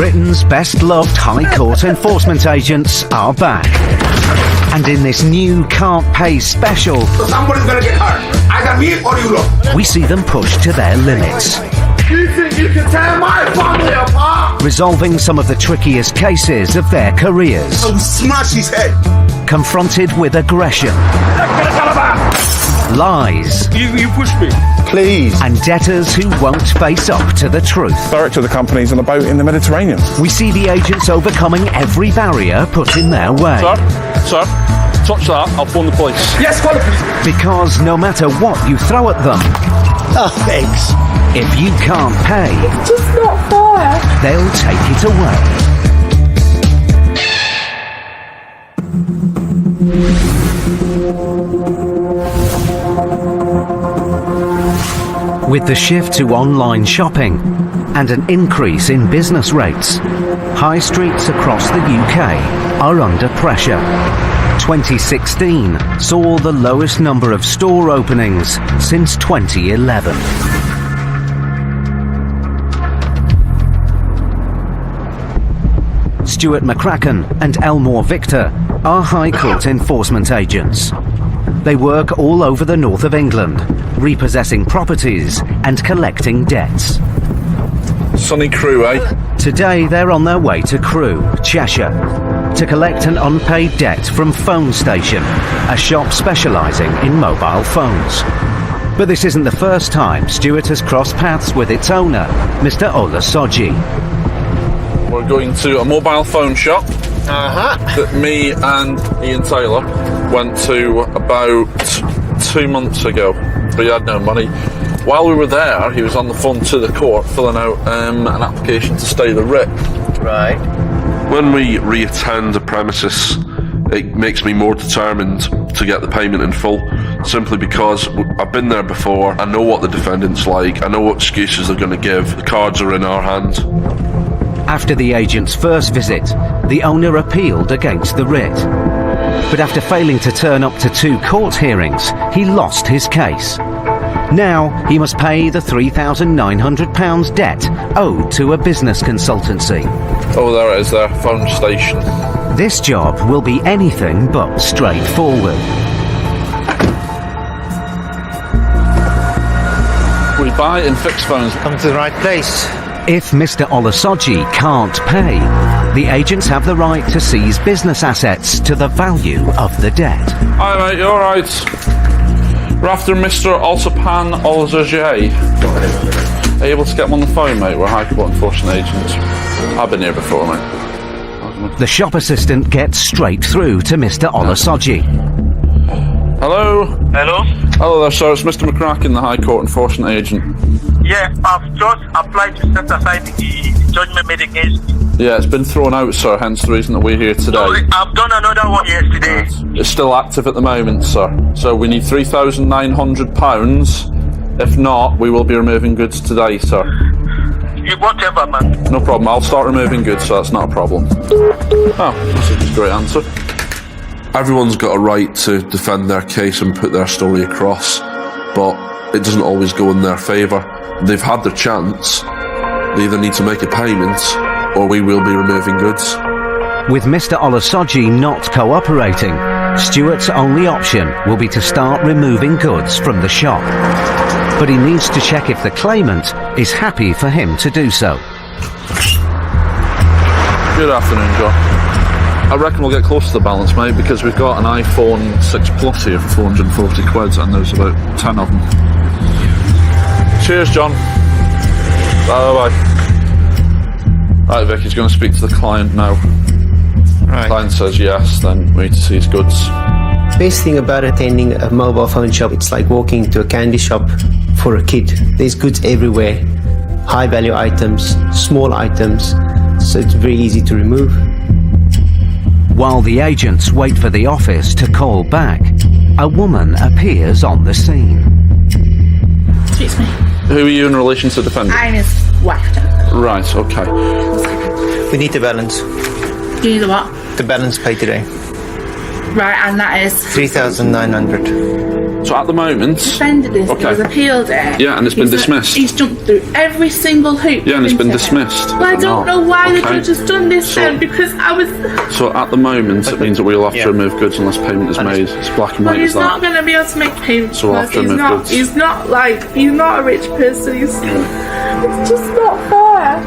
Britain's best-loved High Court enforcement agents are back. And in this new Can't Pay special, So somebody's gonna get hurt. Either me or you lot. we see them pushed to their limits, You think you can tear my family apart? resolving some of the trickiest cases of their careers, I will smash his head. confronted with aggression, lies, You push me. Please. and debtors who won't face up to the truth. Director of the company's on a boat in the Mediterranean. We see the agents overcoming every barrier put in their way. Sir, touch that, I'll phone the police. Yes, call the police. Because no matter what you throw at them, Oh, thanks. if you can't pay, Just not fair. they'll take it away. With the shift to online shopping and an increase in business rates, high streets across the UK are under pressure. 2016 saw the lowest number of store openings since 2011. Stuart McCracken and Elmore Victor are High Court enforcement agents. They work all over the north of England, repossessing properties and collecting debts. Sunny Crew, eh? Today they're on their way to Crewe, Cheshire, to collect an unpaid debt from Phone Station, a shop specialising in mobile phones. But this isn't the first time Stuart has crossed paths with its owner, Mr. Ola Soji. We're going to a mobile phone shop that me and Ian Taylor went to about 2 months ago, but he had no money. While we were there, he was on the phone to the court filling out an application to stay the writ. Right. When we reattend a premises, it makes me more determined to get the payment in full, simply because I've been there before, I know what the defendant's like, I know what excuses they're going to give, the cards are in our hand. After the agent's first visit, the owner appealed against the writ. But after failing to turn up to 2 court hearings, he lost his case. Now he must pay the £3,900 debt owed to a business consultancy. Oh, there it is there, Phone Station. This job will be anything but straightforward. We buy and fix phones. Come to the right place. If Mr. Olasoji can't pay, the agents have the right to seize business assets to the value of the debt. Hi mate, you alright? We're after Mr. Alsapan Olazaje. Are you able to get him on the phone, mate? We're High Court enforcement agents. I've been here before, mate. The shop assistant gets straight through to Mr. Olasoji. Hello? Hello? Hello there, sir. It's Mr. McCracken, the High Court enforcement agent. Yeah, I've just applied to set aside the judgment made against me. Yeah, it's been thrown out, sir, hence the reason that we're here today. No, I've done another one yesterday. It's still active at the moment, sir. So we need £3,900. If not, we will be removing goods today, sir. Whatever, man. No problem. I'll start removing goods, so that's not a problem. Oh, that's a great answer. Everyone's got a right to defend their case and put their story across, but it doesn't always go in their favour. They've had their chance. They either need to make a payment, or we will be removing goods. With Mr. Olasoji not cooperating, Stuart's only option will be to start removing goods from the shop. But he needs to check if the claimant is happy for him to do so. Good afternoon, John. I reckon we'll get close to the balance, mate, because we've got an iPhone 6 Plus here for 440 quid, and there's about 10 of them. Cheers, John. Bye-bye. Right, Vicky's going to speak to the client now. Right. Client says yes, then we need to see his goods. Best thing about attending a mobile phone shop, it's like walking into a candy shop for a kid. There's goods everywhere, high value items, small items, so it's very easy to remove. While the agents wait for the office to call back, a woman appears on the scene. It's me. Who are you in relation to defendant? I'm his wife. Right, okay. We need the balance. Do you need the what? The balance paid today. Right, and that is 3,900. So at the moment, defended this. Okay. He's appealed it. Yeah, and it's been He's dismissed. He's jumped through every single hoop. yeah, and it's been into it. dismissed. Well, I don't know why the Okay. judge has done this So- then, because I was. So at the moment, it means that we'll have Yeah. to remove goods unless payment is made. It's black and But white he's as that. not going to be able to make payments. So we'll have to he's remove not. goods. He's not like. He's not a rich person. It's just not fair.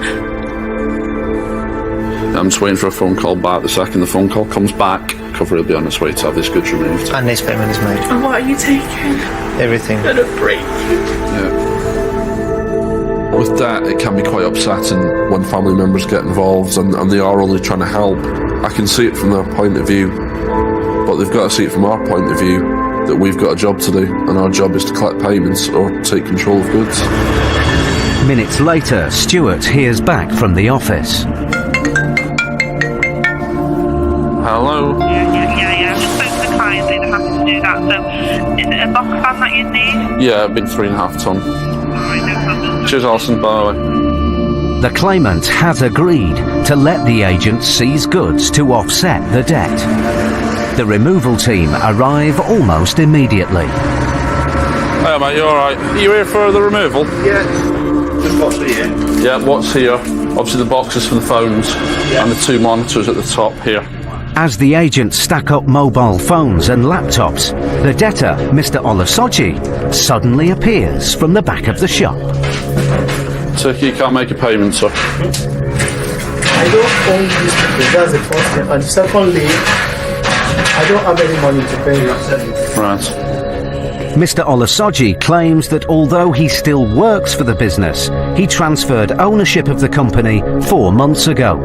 I'm just waiting for a phone call back. The second the phone call comes back, Cover will be on its way to have this goods removed. And this payment is made. And what are you taking? Everything. Gonna break. Yeah. With that, it can be quite upsetting when family members get involved and they are only trying to help. I can see it from their point of view, but they've got to see it from our point of view that we've got a job to do, and our job is to collect payments or take control of goods. Minutes later, Stuart hears back from the office. Hello? Yeah. I just spoke to the client, they're happy to do that. So, is it a box fan that you need? Yeah, I've been 3.5 ton. Alright, no problem. Cheers, Alison. Bye. The claimant has agreed to let the agent seize goods to offset the debt. The removal team arrive almost immediately. Hey, mate, you alright? Are you here for the removal? Yeah. Just what's here. Yeah, what's here? Obviously the boxes for the phones and the 2 monitors at the top here. As the agents stack up mobile phones and laptops, the debtor, Mr. Olusoji, suddenly appears from the back of the shop. So you can't make a payment, sir. I don't own these people. That's the first thing. And secondly, I don't have any money to pay you. Right. Mr. Olusoji claims that although he still works for the business, he transferred ownership of the company 4 months ago.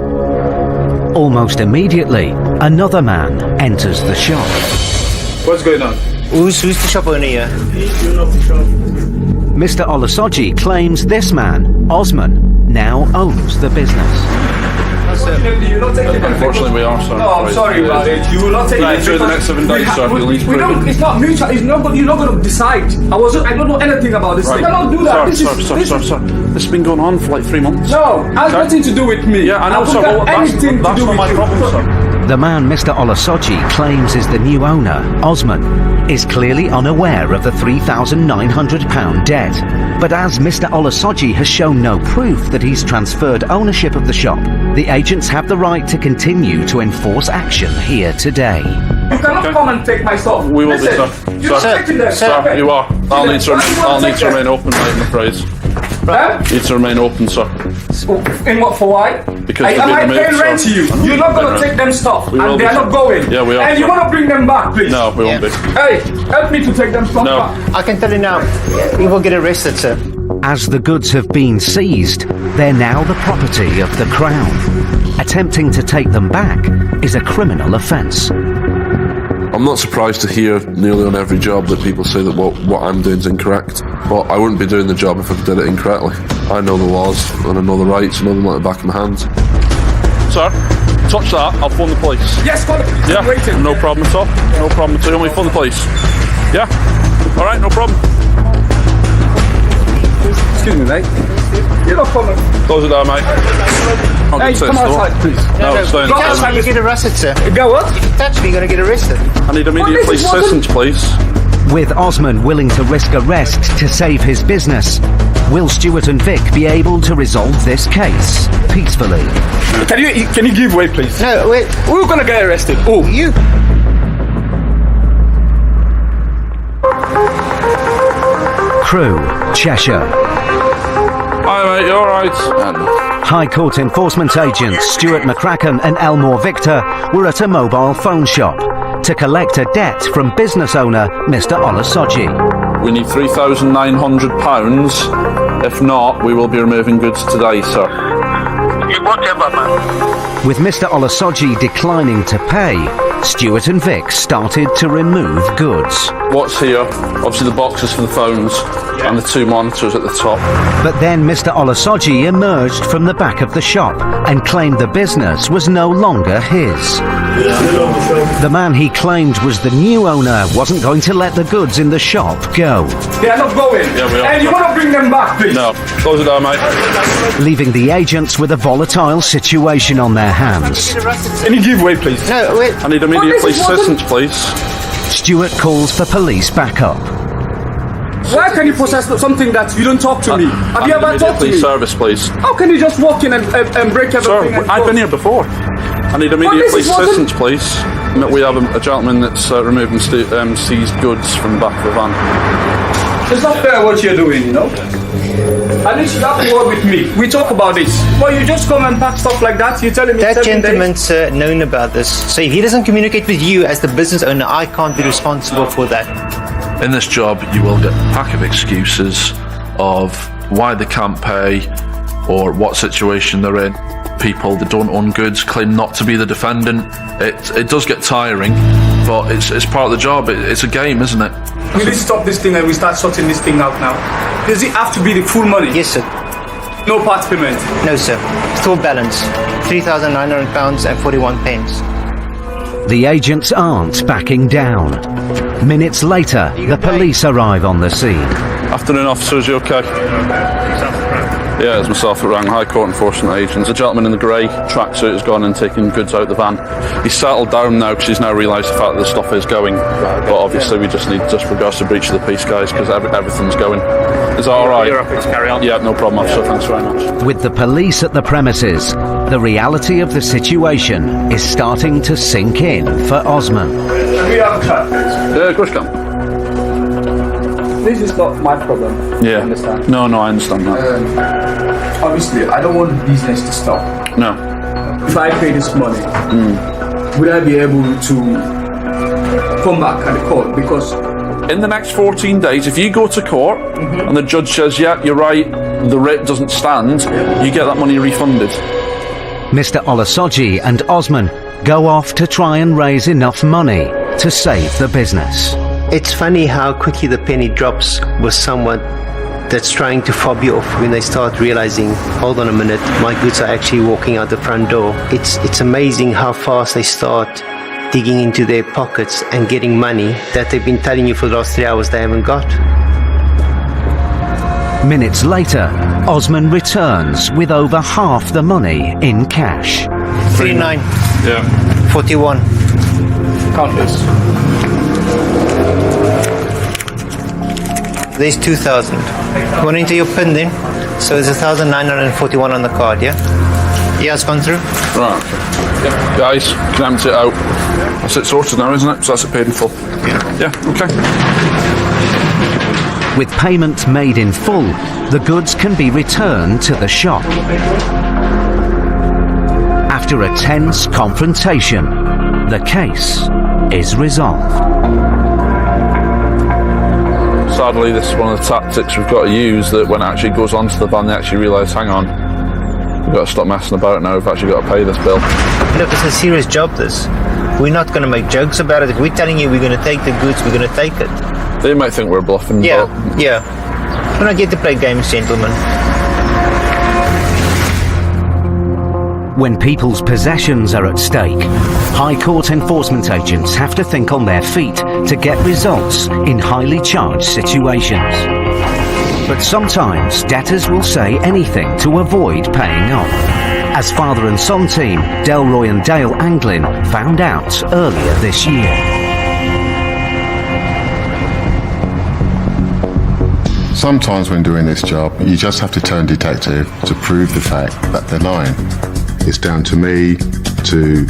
Almost immediately, another man enters the shop. What's going on? Who's the shop owner here? Mr. Olusoji claims this man, Osman, now owns the business. You're not taking Unfortunately, we are, sir. No, I'm sorry about it. You will not take Right, through the next 7 days, sir. You'll need to we prove don't. it. It's not mutual. It's not. You're not going to decide. I don't know anything about this. Right. You cannot do that. Sir. This has been going on for like 3 months. No, has Okay. nothing to do with me. Yeah, I know, don't sir. have Well, that's anything to do not with my you. problem, sir. The man Mr. Olusoji claims is the new owner, Osman, is clearly unaware of the £3,900 debt. But as Mr. Olusoji has shown no proof that he's transferred ownership of the shop, the agents have the right to continue to enforce action here today. You cannot Okay. come and take my stuff. We will be, Listen, sir. You're Sir. taking them. Sir, you are. I'll need to remain open, mate, I'm afraid. Huh? Need to remain open, sir. In what for? Why? Because I they've am been I removed, paying rent sir. to you? You're not going to Right. take them stuff, We will and they be, are sir. not going. Yeah, we are, And you sir. want to bring them back, please? No, we won't be. Hey, help me to take them stuff No. back. I can tell you now, you will get arrested, sir. As the goods have been seized, they're now the property of the Crown. Attempting to take them back is a criminal offence. I'm not surprised to hear nearly on every job that people say that what I'm doing is incorrect. But I wouldn't be doing the job if I did it incorrectly. I know the laws and I know the rights, I know them like the back of my hand. Sir, touch that. I'll phone the police. Yes, go on. Yeah, I'm waiting. no problem at all. No problem at all. You want me to phone the police? Yeah? Alright, no problem. Excuse me, mate. You're not coming. Close it down, mate. I'll Hey, get come this door. outside, please. No, it's fine. Go Touch outside. me, you get arrested, sir. Go what? Touch me, you're going to get arrested. I need immediate Well, police this is assistance, please. With Osman willing to risk arrest to save his business, will Stuart and Vic be able to resolve this case peacefully? Can you give way, please? No, wait. Who's gonna get arrested? Oh, You. Crew, Cheshire. Hi, mate, you alright? High Court enforcement agents Stuart McCracken and Elmore Victor were at a mobile phone shop to collect a debt from business owner Mr. Olusoji. We need £3,900. If not, we will be removing goods today, sir. Whatever, man. With Mr. Olusoji declining to pay, Stuart and Vic started to remove goods. What's here? Obviously the boxes for the phones and the 2 monitors at the top. But then Mr. Olusoji emerged from the back of the shop and claimed the business was no longer his. The man he claimed was the new owner wasn't going to let the goods in the shop go, they are not going. Yeah, we are. And you want to bring them back, please? No, close it down, mate. leaving the agents with a volatile situation on their hands. Can you give way, please? No, wait. I need immediate Well, this police is what assistance, please. Stuart calls for police backup. Why can you possess something that you don't talk to me? Have you ever talked to me? Police service, please. How can you just walk in and break everything? Sir, and I've go? been here before. I need immediate this police wasn't- assistance, please. We have a gentleman that's removing seized goods from the back of the van. It's not fair what you're doing, you know? At least you have to work with me. We talk about this. Well, you just come and pack stuff like that. You're telling me That 7 days. gentleman's known about this. So if he doesn't communicate with you as the business owner, I can't be responsible for that. In this job, you will get a pack of excuses of why they can't pay or what situation they're in. People that don't own goods claim not to be the defendant. It does get tiring, but it's part of the job. It's a game, isn't it? We need to stop this thing and we start sorting this thing out now. Does it have to be the full money? Yes, sir. No part payment. No, sir. Full balance. £3,900 and 41 pence. The agents aren't backing down. Minutes later, the police arrive on the scene. Afternoon, officers, you okay? Yeah, it's myself at Rang, High Court Enforcement Agents. A gentleman in the grey tracksuit has gone and taken goods out of the van. He's settled down now because he's now realised the fact that the stuff is going. But obviously we just need just regards to breach of the peace, guys, because everything's going. Is that alright? You're happy to carry on? Yeah, no problem, officer. Thanks very much. With the police at the premises, the reality of the situation is starting to sink in for Osman. We have a chat. Yeah, of course you can. This is not my problem. Yeah. Understand? No, I understand that. Obviously, I don't want the business to stop. No. If I pay this money, will I be able to come back at the court? Because In the next 14 days, if you go to court and the judge says, yeah, you're right, the writ doesn't stand, you get that money refunded. Mr. Olasoji and Osman go off to try and raise enough money to save the business. It's funny how quickly the penny drops with someone that's trying to fob you off when they start realizing, hold on a minute, my goods are actually walking out the front door. It's amazing how fast they start digging into their pockets and getting money that they've been telling you for the last 3 hours they haven't got. Minutes later, Osman returns with over half the money in cash. 39, Yeah. 41. count this. There's 2,000. Going into your PIN then. So there's 1,941 on the card, yeah? Yeah, it's gone through. Right. Okay. Guys, can empty it out. That's it sorted now, isn't it? So that's it paid in full. Yeah, okay. With payment made in full, the goods can be returned to the shop. After a tense confrontation, the case is resolved. Sadly, this is one of the tactics we've got to use, that when it actually goes onto the van, they actually realise, hang on, we've got to stop messing about now, we've actually got to pay this bill. Look, it's a serious job, this. We're not going to make jokes about it. If we're telling you we're going to take the goods, we're going to take it. They might think we're bluffing, Yeah, but yeah. We're not here to play games, gentlemen. When people's possessions are at stake, High Court enforcement agents have to think on their feet to get results in highly charged situations. But sometimes debtors will say anything to avoid paying up, as father and son team Delroy and Dale Anglin found out earlier this year. Sometimes when doing this job, you just have to turn detective to prove the fact that they're lying. It's down to me to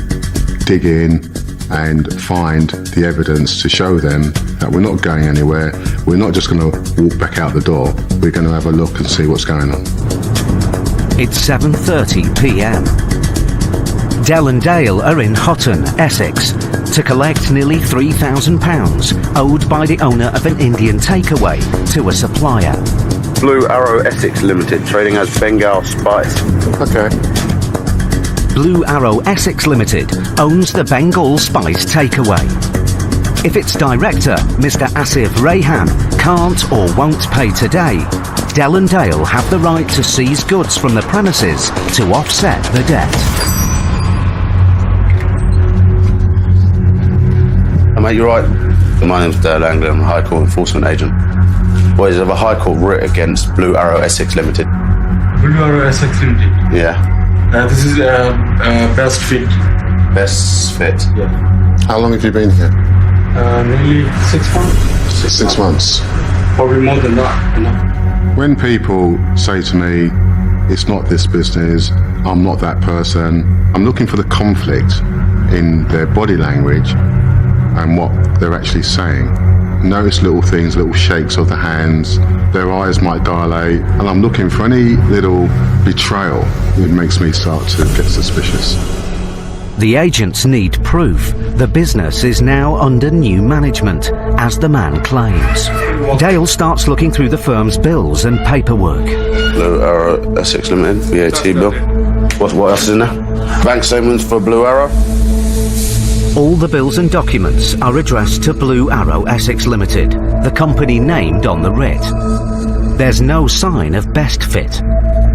dig in and find the evidence to show them that we're not going anywhere. We're not just going to walk back out the door. We're going to have a look and see what's going on. It's 7:30 p.m. Del and Dale are in Houghton, Essex, to collect nearly £3,000 owed by the owner of an Indian takeaway to a supplier. Blue Arrow Essex Limited, trading as Bengal Spice. Okay. Blue Arrow Essex Limited owns the Bengal Spice takeaway. If its director, Mr. Asif Rayhan, can't or won't pay today, Del and Dale have the right to seize goods from the premises to offset the debt. Mate, you're right. My name's Dale Anglin, I'm a High Court Enforcement Agent. Boys, I have a High Court writ against Blue Arrow Essex Limited. Blue Arrow Essex Limited. Yeah. This is Best Fit. Best Fit. Yeah. How long have you been here? Nearly 6 months. 6 months. Probably more than that, you know. When people say to me, it's not this business, I'm not that person, I'm looking for the conflict in their body language and what they're actually saying. Notice little things, little shakes of the hands, their eyes might dilate, and I'm looking for any little betrayal that makes me start to get suspicious. The agents need proof. The business is now under new management, as the man claims. Dale starts looking through the firm's bills and paperwork. Blue Arrow Essex Limited, VAT bill. What else is in there? Bank statements for Blue Arrow. All the bills and documents are addressed to Blue Arrow Essex Limited, the company named on the writ. There's no sign of Best Fit,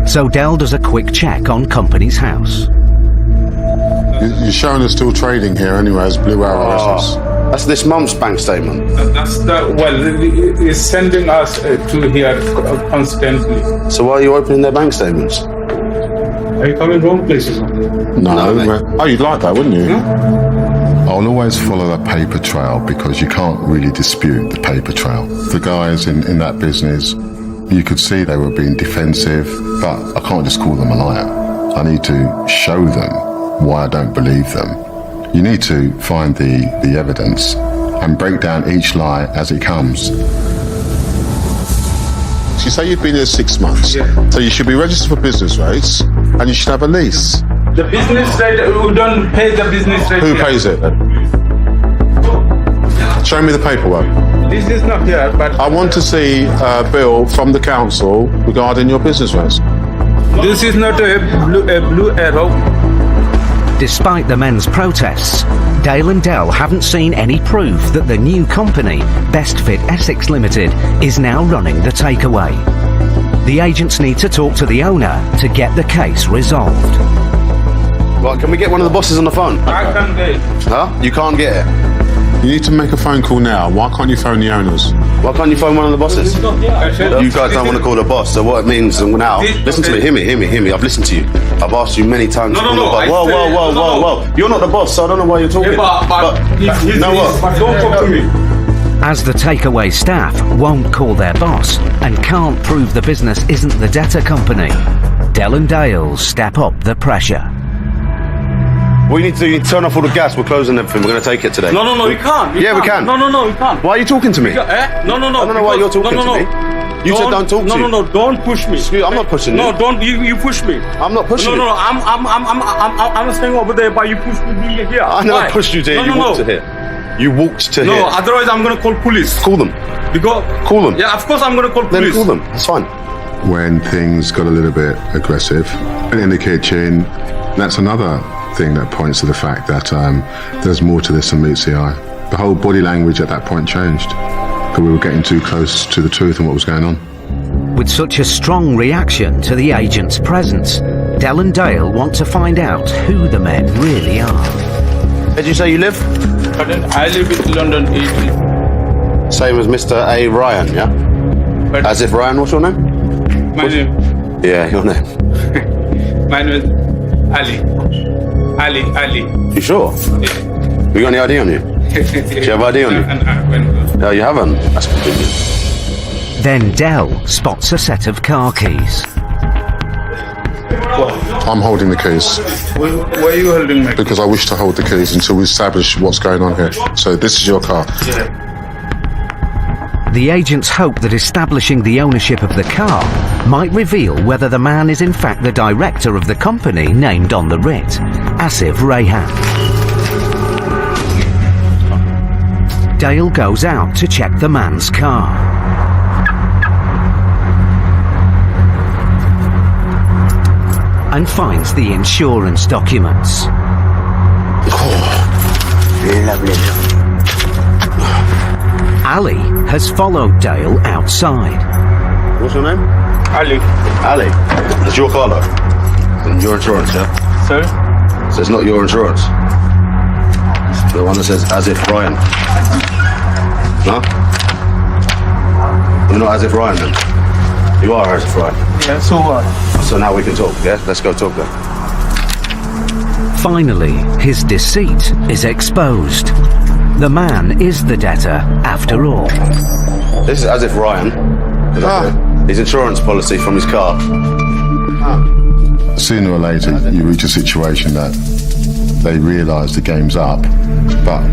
so Dell does a quick check on company's house. You're showing us still trading here anyway as Blue Arrow Essex. That's this month's bank statement. That's the, well, it's sending us to here constantly. So why are you opening their bank statements? Are you coming wrong places? No. Oh, you'd like that, wouldn't you? I'll always follow the paper trail because you can't really dispute the paper trail. The guys in that business, you could see they were being defensive, but I can't just call them a liar. I need to show them why I don't believe them. You need to find the evidence and break down each lie as it comes. You say you've been here 6 months, so you should be registered for business rates and you should have a lease. The business rate, we don't pay the business rate. Who pays it then? Show me the paperwork. This is not here, but I want to see a bill from the council regarding your business rates. this is not a blue arrow. Despite the men's protests, Dale and Dell haven't seen any proof that the new company, Best Fit Essex Limited, is now running the takeaway. The agents need to talk to the owner to get the case resolved. Right, can we get one of the bosses on the phone? I can't get it. Huh? You can't get it. You need to make a phone call now. Why can't you phone the owners? Why can't you phone one of the bosses? It's not here. I said, You guys don't want to call the boss, so what it means now, listen to me, hear me. I've listened to you. I've asked you many times to call the boss. Whoa. You're not the boss, so I don't know why you're talking. But no, what? But don't talk to me. As the takeaway staff won't call their boss and can't prove the business isn't the debtor company, Dell and Dale step up the pressure. What you need to do, you need to turn off all the gas, we're closing everything, we're going to take it today. No, you can't. Yeah, we can. No, you can't. Why are you talking to me? No. I don't know why you're talking to me. You said don't talk to me. No, don't push me. Excuse, I'm not pushing you. No, don't, you push me. I'm not pushing you. No, I'm staying over there, but you pushed me here. I never pushed you to here, you walked to here. You walked to here. No, otherwise I'm going to call police. Call them. Call them. Yeah, of course I'm going to call police. Then call them, it's fine. When things got a little bit aggressive in the kitchen, that's another thing that points to the fact that there's more to this than meets the eye. The whole body language at that point changed because we were getting too close to the truth and what was going on. With such a strong reaction to the agent's presence, Dell and Dale want to find out who the men really are. Where did you say you live? I live in London, Italy. Same as Mr. A. Ryan, yeah? But As if Ryan, what's your name? my name, Yeah, your name. my name is Ali. Ali. You sure? Yeah. You got any ID on you? Do you have ID on you? No, you haven't. That's convenient. Then Dell spots a set of car keys. I'm holding the keys Why are you holding me? because I wish to hold the keys until we establish what's going on here. So this is your car. The agents hope that establishing the ownership of the car might reveal whether the man is in fact the director of the company named on the writ, Asif Rayhan. Dale goes out to check the man's car. And finds the insurance documents. Lovely. Ali has followed Dale outside. What's your name? Ali. Ali. It's your car, though. And your insurance, yeah? Sir? So it's not your insurance. The one that says as if Ryan. No? You're not as if Ryan then? You are as if Ryan. Yeah, so what? So now we can talk, yeah? Let's go talk then. Finally, his deceit is exposed. The man is the debtor after all. This is as if Ryan, his insurance policy from his car. Sooner or later, you reach a situation that they realise the game's up. But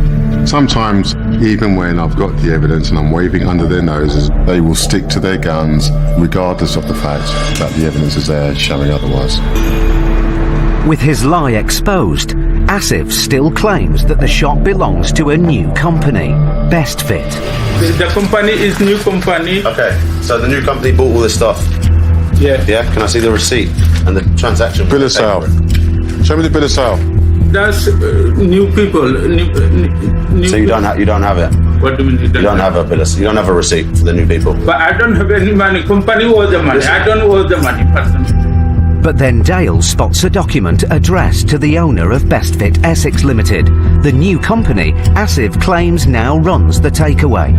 sometimes, even when I've got the evidence and I'm waving under their noses, they will stick to their guns, regardless of the fact that the evidence is there showing otherwise. With his lie exposed, Asif still claims that the shop belongs to a new company, Best Fit. The company is new company. Okay, so the new company bought all this stuff. Yeah. Yeah, can I see the receipt and the transaction? Bill of sale. Show me the bill of sale. That's new people. New So you don't have it. What do you mean? You don't have a bill. You don't have a receipt for the new people. But I don't have any money. Company owes the money. I don't owe the money personally. But then Dale spots a document addressed to the owner of Best Fit Essex Limited, the new company Asif claims now runs the takeaway.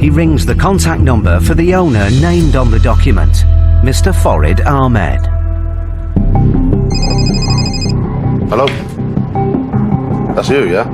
He rings the contact number for the owner named on the document, Mr. Farid Ahmed. Hello? That's you, yeah?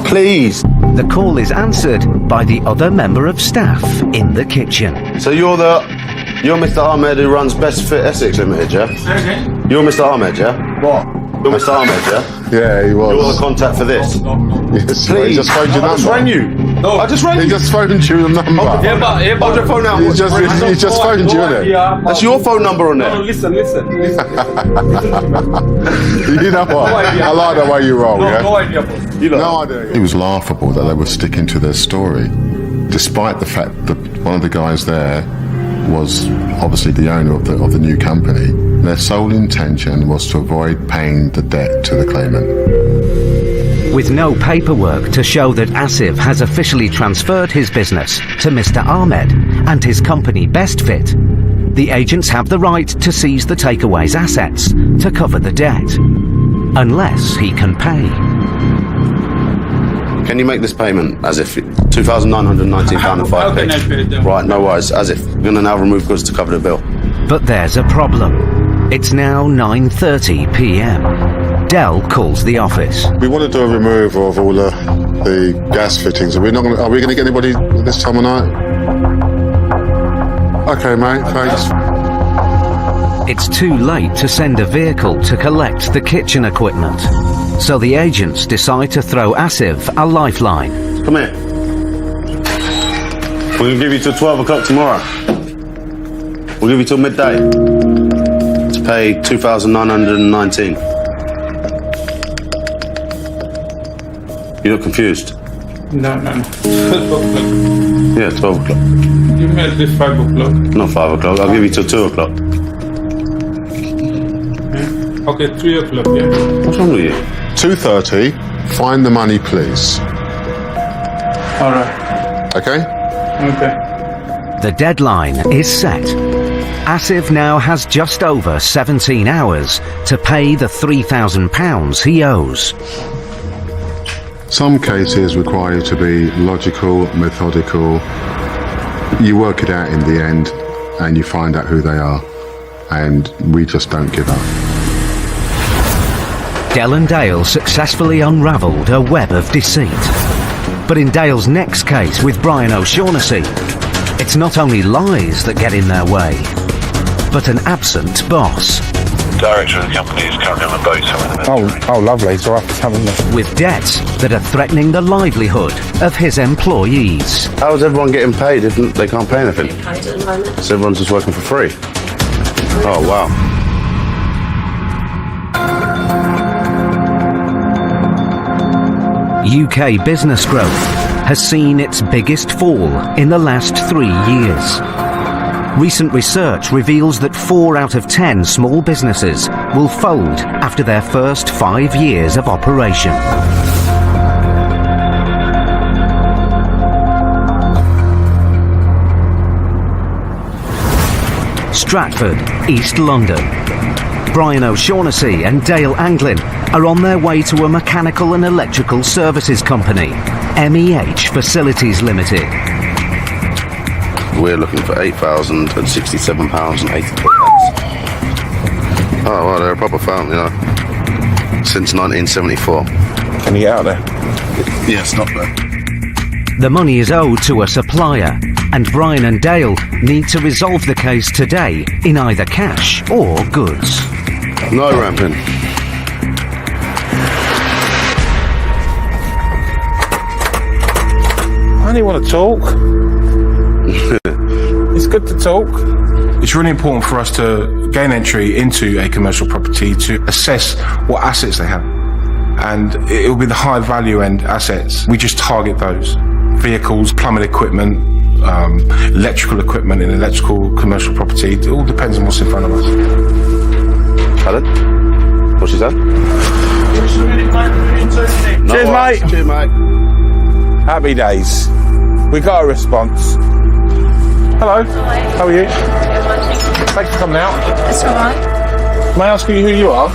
Please. The call is answered by the other member of staff in the kitchen. So you're Mr. Ahmed who runs Best Fit Essex Limited, yeah? Okay. You're Mr. Ahmed, yeah? What? You're Mr. Ahmed, yeah? Yeah, he was. You're the contact for this. Yes, Please. he just phoned your I just number. rang you. No. I just rang He you. just phoned you the number. Hold your phone out. He just phoned you, innit? That's your phone number on No, there. listen. You know what? I like the way you roll, yeah? No idea, boss. No idea. It was laughable that they were sticking to their story, despite the fact that one of the guys there was obviously the owner of the new company. Their sole intention was to avoid paying the debt to the claimant. With no paperwork to show that Asif has officially transferred his business to Mr. Ahmed and his company Best Fit, the agents have the right to seize the takeaway's assets to cover the debt, unless he can pay. Can you make this payment as if £2,919 and 5p? How can I pay them? Right, no worries. As if we're going to now remove goods to cover the bill. But there's a problem. It's now 9:30 p.m. Dell calls the office. We want to do a removal of all the gas fittings. Are we going to get anybody this time of night? Okay, mate. Thanks. It's too late to send a vehicle to collect the kitchen equipment, so the agents decide to throw Asif a lifeline. Come here. We're going to give you till 12 o'clock tomorrow. We'll give you till midday to pay $2,919. You look confused. No. 12 o'clock. Yeah, 12 o'clock. Give me at least 5 o'clock. Not 5 o'clock. I'll give you till 2 o'clock. Okay, 3 o'clock, yeah. What's wrong with you? 2:30. Find the money, please. Alright. Okay? Okay. The deadline is set. Asif now has just over 17 hours to pay the £3,000 he owes. Some cases require you to be logical, methodical. You work it out in the end and you find out who they are. And we just don't give up. Dell and Dale successfully unravelled a web of deceit. But in Dale's next case with Brian O'Shaughnessy, it's not only lies that get in their way, but an absent boss. Director of the company is currently on the boat. Oh, lovely. So I have to come in there. With debts that are threatening the livelihood of his employees. How is everyone getting paid if they can't pay anything? So everyone's just working for free? Oh, wow. UK business growth has seen its biggest fall in the last 3 years. Recent research reveals that 4 out of 10 small businesses will fold after their first 5 years of operation. Stratford, East London. Brian O'Shaughnessy and Dale Anglin are on their way to a mechanical and electrical services company, MEH Facilities Limited. We're looking for £8,067.83. Oh, well, they're a proper firm, you know. Since 1974. Can you get out there? Yes, not bad. The money is owed to a supplier, and Brian and Dale need to resolve the case today in either cash or goods. No ramping. I only want to talk. It's good to talk. It's really important for us to gain entry into a commercial property to assess what assets they have. And it will be the high value end assets. We just target those. Vehicles, plumbing equipment, electrical equipment in electrical commercial property. It all depends on what's in front of us. Pardon? What she said? Cheers, mate. Cheers, mate. Happy days. We got a response. Hello. How are you? Thanks for coming out. That's all right. May I ask you who you are?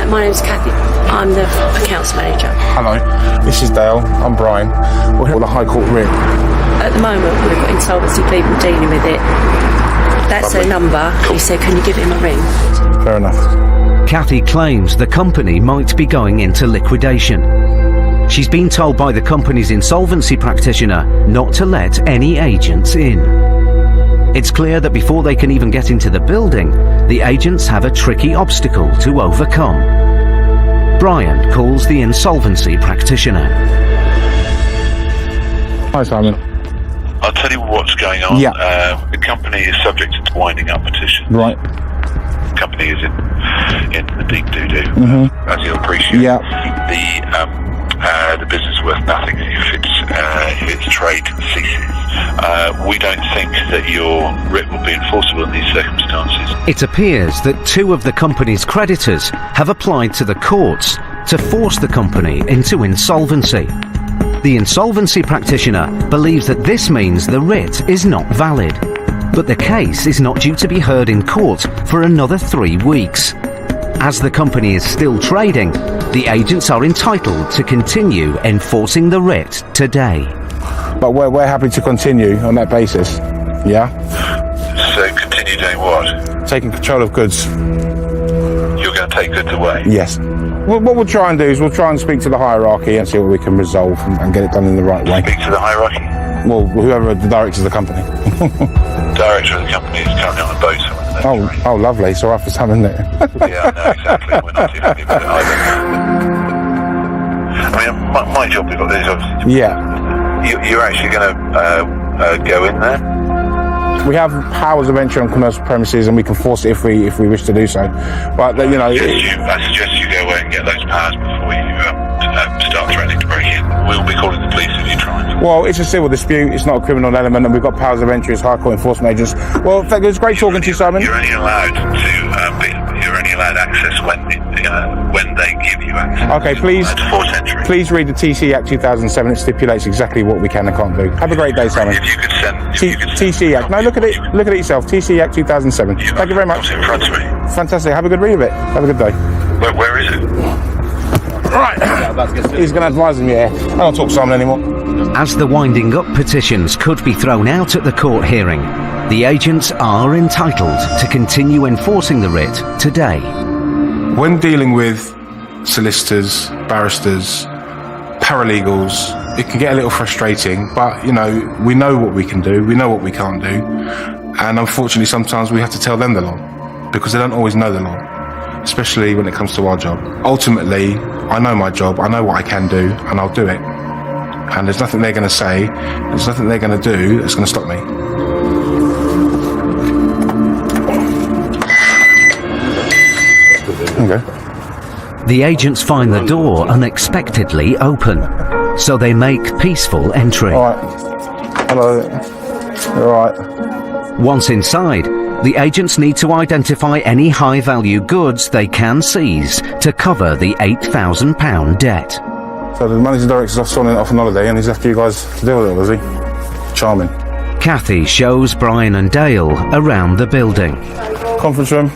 My name's Kathy. I'm the accounts manager. Hello. This is Dale. I'm Brian. We're on the High Court writ. At the moment, we've got insolvency people dealing with it. That's their number. He said, can you give him a ring? Fair enough. Kathy claims the company might be going into liquidation. She's been told by the company's insolvency practitioner not to let any agents in. It's clear that before they can even get into the building, the agents have a tricky obstacle to overcome. Brian calls the insolvency practitioner. Hi, Simon. I'll tell you what's going on. Yeah. The company is subject to winding up petition. Right. The company is in the deep doo-doo, as you'll appreciate. Yeah. The business is worth nothing if its trade ceases. We don't think that your writ will be enforceable in these circumstances. It appears that two of the company's creditors have applied to the courts to force the company into insolvency. The insolvency practitioner believes that this means the writ is not valid, but the case is not due to be heard in court for another 3 weeks. As the company is still trading, the agents are entitled to continue enforcing the writ today. But we're happy to continue on that basis. Yeah? So continue doing what? Taking control of goods. You're going to take goods away? Yes. What we'll try and do is we'll try and speak to the hierarchy and see what we can resolve and get it done in the right way. Speak to the hierarchy? Well, whoever the director of the company. The director of the company is currently on a boat. Oh, lovely. So after some, isn't it? Yeah, I know, exactly. We're not too happy with it either. I mean, my job is obviously... Yeah. You're actually going to go in there? We have powers of entry on commercial premises, and we can force it if we wish to do so. But you know, I suggest you go away and get those powers before you start threatening to break in. We'll be calling the police if you try. Well, it's a civil dispute. It's not a criminal element, and we've got powers of entry as High Court enforcement agents. Well, it was great talking to you, Simon. You're only allowed access when they give you access. Okay, please read the TC Act 2007. It stipulates exactly what we can and can't do. Have a great day, Simon. If you could send TC Act. No, look at it yourself. TC Act 2007. Thank you very much. It's in front of me. Fantastic. Have a good read of it. Have a good day. Where is it? Right. He's going to advise him, yeah. I don't talk to Simon anymore. As the winding up petitions could be thrown out at the court hearing, the agents are entitled to continue enforcing the writ today. When dealing with solicitors, barristers, paralegals, it can get a little frustrating, but you know, we know what we can do, we know what we can't do, and unfortunately sometimes we have to tell them the law, because they don't always know the law, especially when it comes to our job. Ultimately, I know my job, I know what I can do, and I'll do it. And there's nothing they're going to say, there's nothing they're going to do that's going to stop me. Okay. The agents find the door unexpectedly open, so they make peaceful entry. All right. Hello. All right. Once inside, the agents need to identify any high-value goods they can seize to cover the £8,000 debt. So the managing director's off on holiday, and he's left you guys to deal with it, has he? Charming. Kathy shows Brian and Dale around the building. Conference room.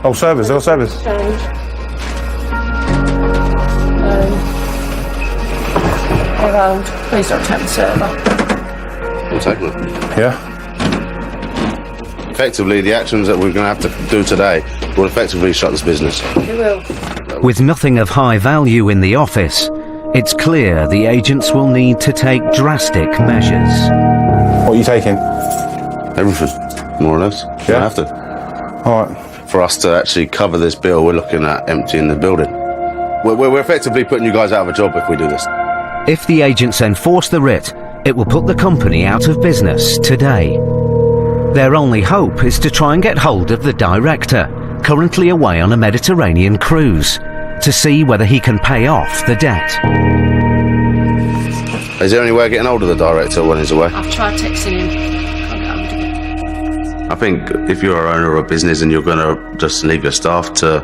Oh, service. Service. Around. Please don't take the server. We'll take them. Yeah. Effectively, the actions that we're going to have to do today will effectively shut this business. It will. With nothing of high value in the office, it's clear the agents will need to take drastic measures. What are you taking? Everything, more or less. You have to. All right. For us to actually cover this bill, we're looking at emptying the building. We're effectively putting you guys out of a job if we do this. If the agents enforce the writ, it will put the company out of business today. Their only hope is to try and get hold of the director, currently away on a Mediterranean cruise, to see whether he can pay off the debt. Is there any way of getting hold of the director when he's away? I've tried texting him. I think if you're an owner of a business and you're going to just leave your staff to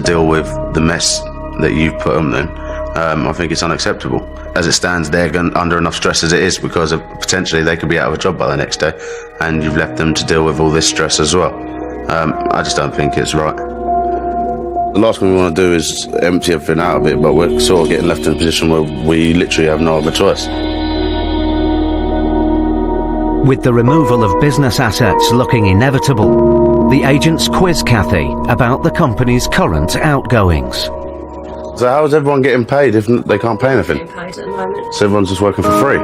deal with the mess that you've put them in, I think it's unacceptable. As it stands, they're under enough stress as it is because of potentially they could be out of a job by the next day, and you've left them to deal with all this stress as well. I just don't think it's right. The last thing we want to do is empty everything out of it, but we're sort of getting left in a position where we literally have no other choice. With the removal of business assets looking inevitable, the agents quiz Kathy about the company's current outgoings. So how is everyone getting paid if they can't pay anything? Getting paid at the moment. So everyone's just working for free?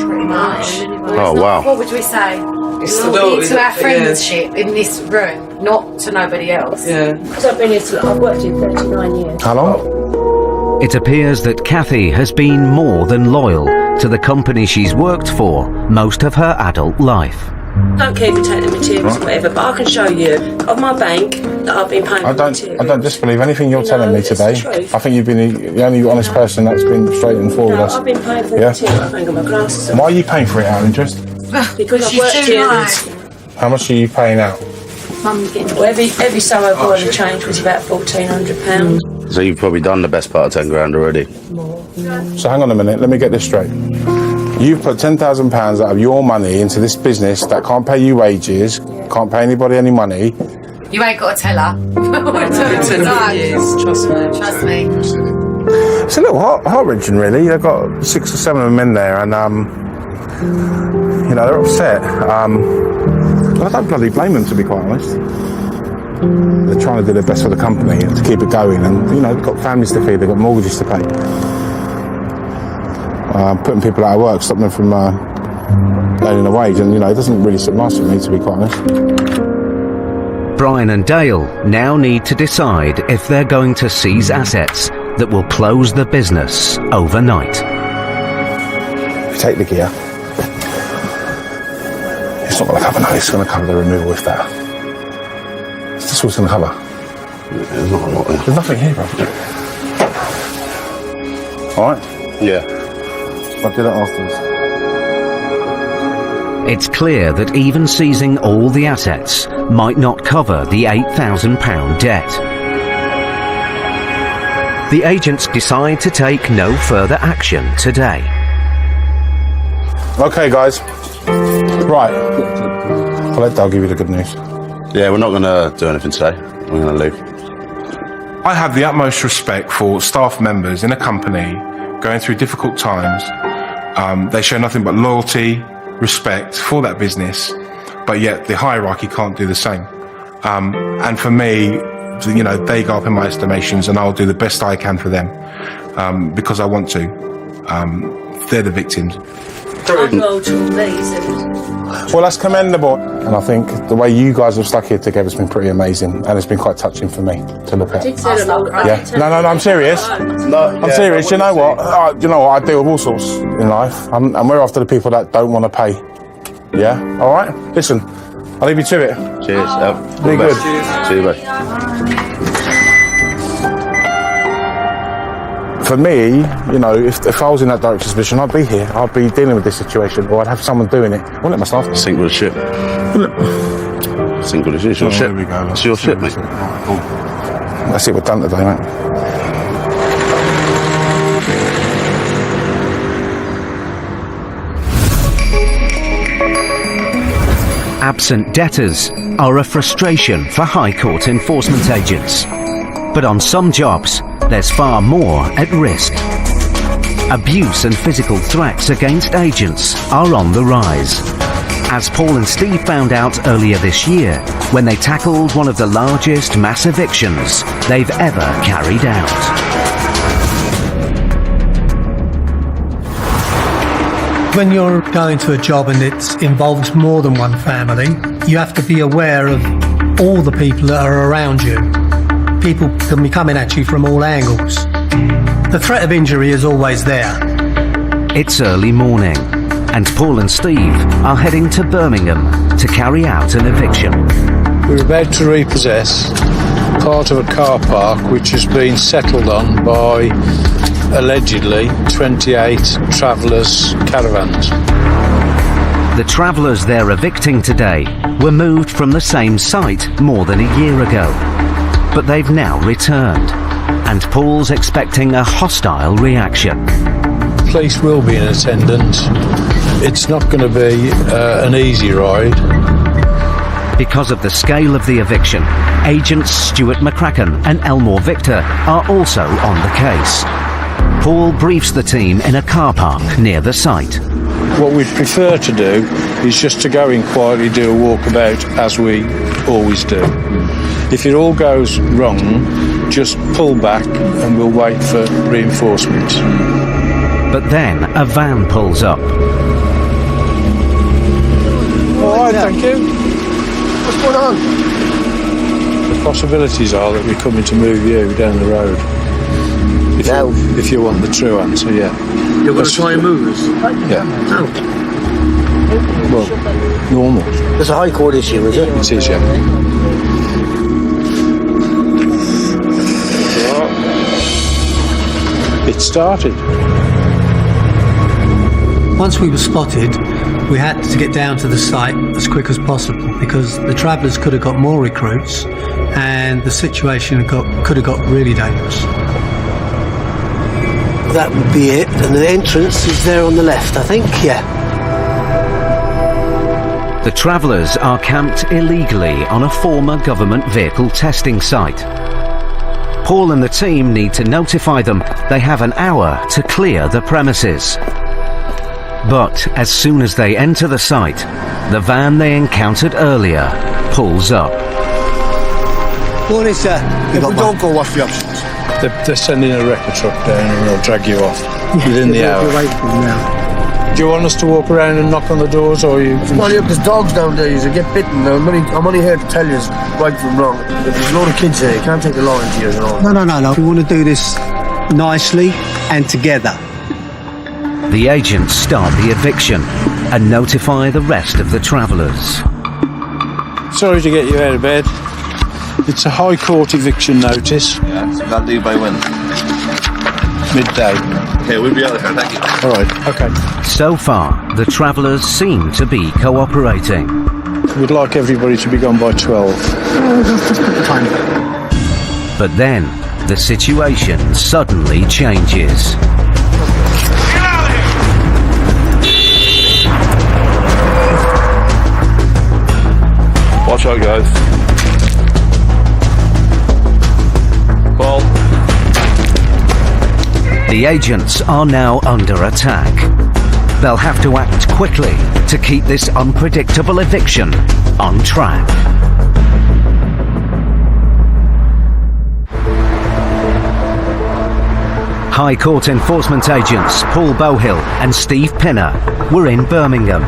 Pretty much. Oh, wow. What would we say? Loyalty to our friendship in this room, not to nobody else. Yeah. Because I've been here, I've worked here 39 years. How long? It appears that Kathy has been more than loyal to the company she's worked for most of her adult life. I don't care if you take the materials or whatever, but I can show you of my bank that I've been paying for materials. I don't disbelieve anything you're telling me today. I think you've been the only honest person that's been straight and forward with us. I've been paying for materials. I've got my glasses on. Why are you paying for it out of interest? Because I've worked here. How much are you paying out? Well, every summer I've got a change was about £1,400. So you've probably done the best part of 10 grand already. So hang on a minute, let me get this straight. You've put £10,000 out of your money into this business that can't pay you wages, can't pay anybody any money. You ain't got to tell her. Trust me. Trust me. It's a little heart-wrenching, really. They've got 6 or 7 of them in there, and they're upset. I don't bloody blame them, to be quite honest. They're trying to do their best for the company and to keep it going, and they've got families to feed, they've got mortgages to pay. Putting people out of work, stopping them from earning a wage, and it doesn't really sit nice with me, to be quite honest. Brian and Dale now need to decide if they're going to seize assets that will close the business overnight. If you take the gear, it's not going to cover that. It's going to cover the removal with that. That's what it's going to cover. There's not a lot there. There's nothing here, bro. Alright? Yeah. I'll do that afterwards. It's clear that even seizing all the assets might not cover the £8,000 debt. The agents decide to take no further action today. Okay, guys. Right. I'll let Dale give you the good news. Yeah, we're not going to do anything today. We're going to leave. I have the utmost respect for staff members in a company going through difficult times. They show nothing but loyalty, respect for that business, but yet the hierarchy can't do the same. And for me, they go up in my estimations, and I'll do the best I can for them because I want to. They're the victims. Well, that's commendable, and I think the way you guys have stuck here together has been pretty amazing, and it's been quite touching for me to look at. Yeah, no, I'm serious. I'm serious. You know what? I deal with all sorts in life, and we're after the people that don't want to pay. Yeah. All right. Listen, I'll leave you to it. Cheers. Be good. See you, mate. For me, if I was in that director's position, I'd be here. I'd be dealing with this situation, or I'd have someone doing it. I wouldn't let myself. Sink with the ship. Sink with the ship. It's your ship. There we go. It's your ship, mate. That's it. We're done today, mate. Absent debtors are a frustration for High Court enforcement agents. But on some jobs, there's far more at risk. Abuse and physical threats against agents are on the rise, as Paul and Steve found out earlier this year when they tackled one of the largest mass evictions they've ever carried out. When you're going to a job and it involves more than one family, you have to be aware of all the people that are around you. People can be coming at you from all angles. The threat of injury is always there. It's early morning, and Paul and Steve are heading to Birmingham to carry out an eviction. We're about to repossess part of a car park which has been settled on by allegedly 28 travellers' caravans. The travellers they're evicting today were moved from the same site more than a year ago. But they've now returned, and Paul's expecting a hostile reaction. Police will be in attendance. It's not going to be an easy ride. Because of the scale of the eviction, agents Stuart McCracken and Elmore Victor are also on the case. Paul briefs the team in a car park near the site. What we'd prefer to do is just to go in quietly, do a walkabout as we always do. If it all goes wrong, just pull back and we'll wait for reinforcements. But then a van pulls up. All right, thank you. What's going on? The possibilities are that we're coming to move you down the road. If you want the true answer, yeah. You're going to try and move us? Yeah. No. Well, normal. It's a High Court issue, is it? It is, yeah. It started. Once we were spotted, we had to get down to the site as quick as possible because the travellers could have got more recruits and the situation could have got really dangerous. That would be it, and the entrance is there on the left, I think, yeah. The travellers are camped illegally on a former government vehicle testing site. Paul and the team need to notify them they have an hour to clear the premises. But as soon as they enter the site, the van they encountered earlier pulls up. What is that? If we don't go, what's the options? They're sending a wrecker truck down and they'll drag you off within the hour. Do you want us to walk around and knock on the doors, or you? Well, yeah, there's dogs down there. You get bitten. I'm only here to tell you right from wrong. If there's a load of kids here, you can't take the law into your own. No. We want to do this nicely and together. The agents start the eviction and notify the rest of the travellers. Sorry to get you out of bed. It's a High Court eviction notice. Yeah, so that'll do by when? Midday. Okay, we'll be out of here, thank you. All right, okay. So far, the travellers seem to be cooperating. We'd like everybody to be gone by 12. But then, the situation suddenly changes. Watch out, guys. Paul. The agents are now under attack. They'll have to act quickly to keep this unpredictable eviction on track. High Court enforcement agents Paul Bowhill and Steve Pinner were in Birmingham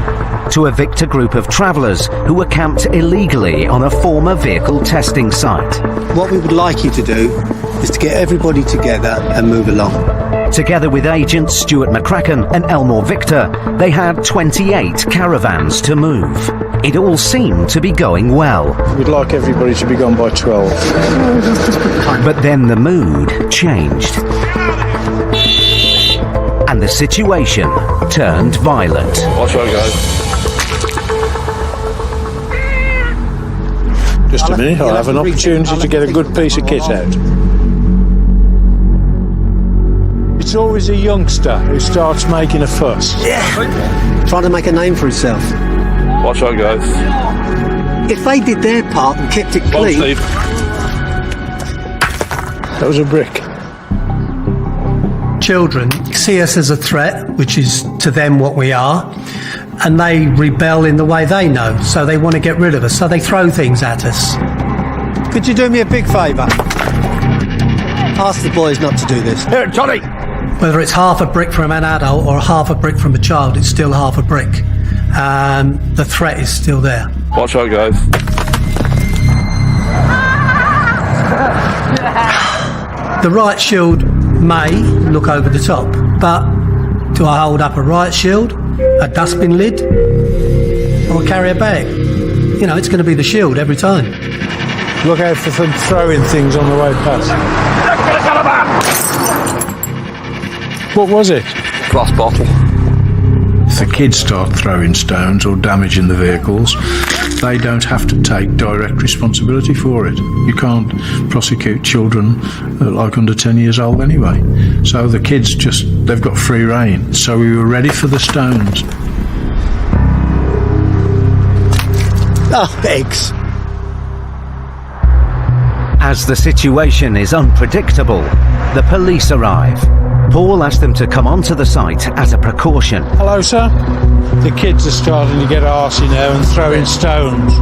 to evict a group of travellers who were camped illegally on a former vehicle testing site. What we would like you to do is to get everybody together and move along. Together with agents Stuart McCracken and Elmore Victor, they had 28 caravans to move. It all seemed to be going well. We'd like everybody to be gone by 12. But then the mood changed. And the situation turned violent. Watch out, guys. Just a minute, I'll have an opportunity to get a good piece of kit out. It's always a youngster who starts making a fuss. Yeah. Trying to make a name for himself. Watch out, guys. If they did their part and kept it clean... Steve. That was a brick. Children see us as a threat, which is to them what we are, and they rebel in the way they know, so they want to get rid of us, so they throw things at us. Could you do me a big favour? Ask the boys not to do this. Here, Johnny! Whether it's half a brick from an adult or half a brick from a child, it's still half a brick. The threat is still there. Watch out, guys. The riot shield may look over the top, but do I hold up a riot shield, a dustbin lid, or a carrier bag? You know, it's going to be the shield every time. Look out for them throwing things on the way past. What was it? Glass bottle. If the kids start throwing stones or damaging the vehicles, they don't have to take direct responsibility for it. You can't prosecute children like under 10 years old anyway. So the kids they've got free rein. So we were ready for the stones. Oh, eggs. As the situation is unpredictable, the police arrive. Paul asked them to come onto the site as a precaution. Hello, sir. The kids are starting to get arsey now and throwing stones.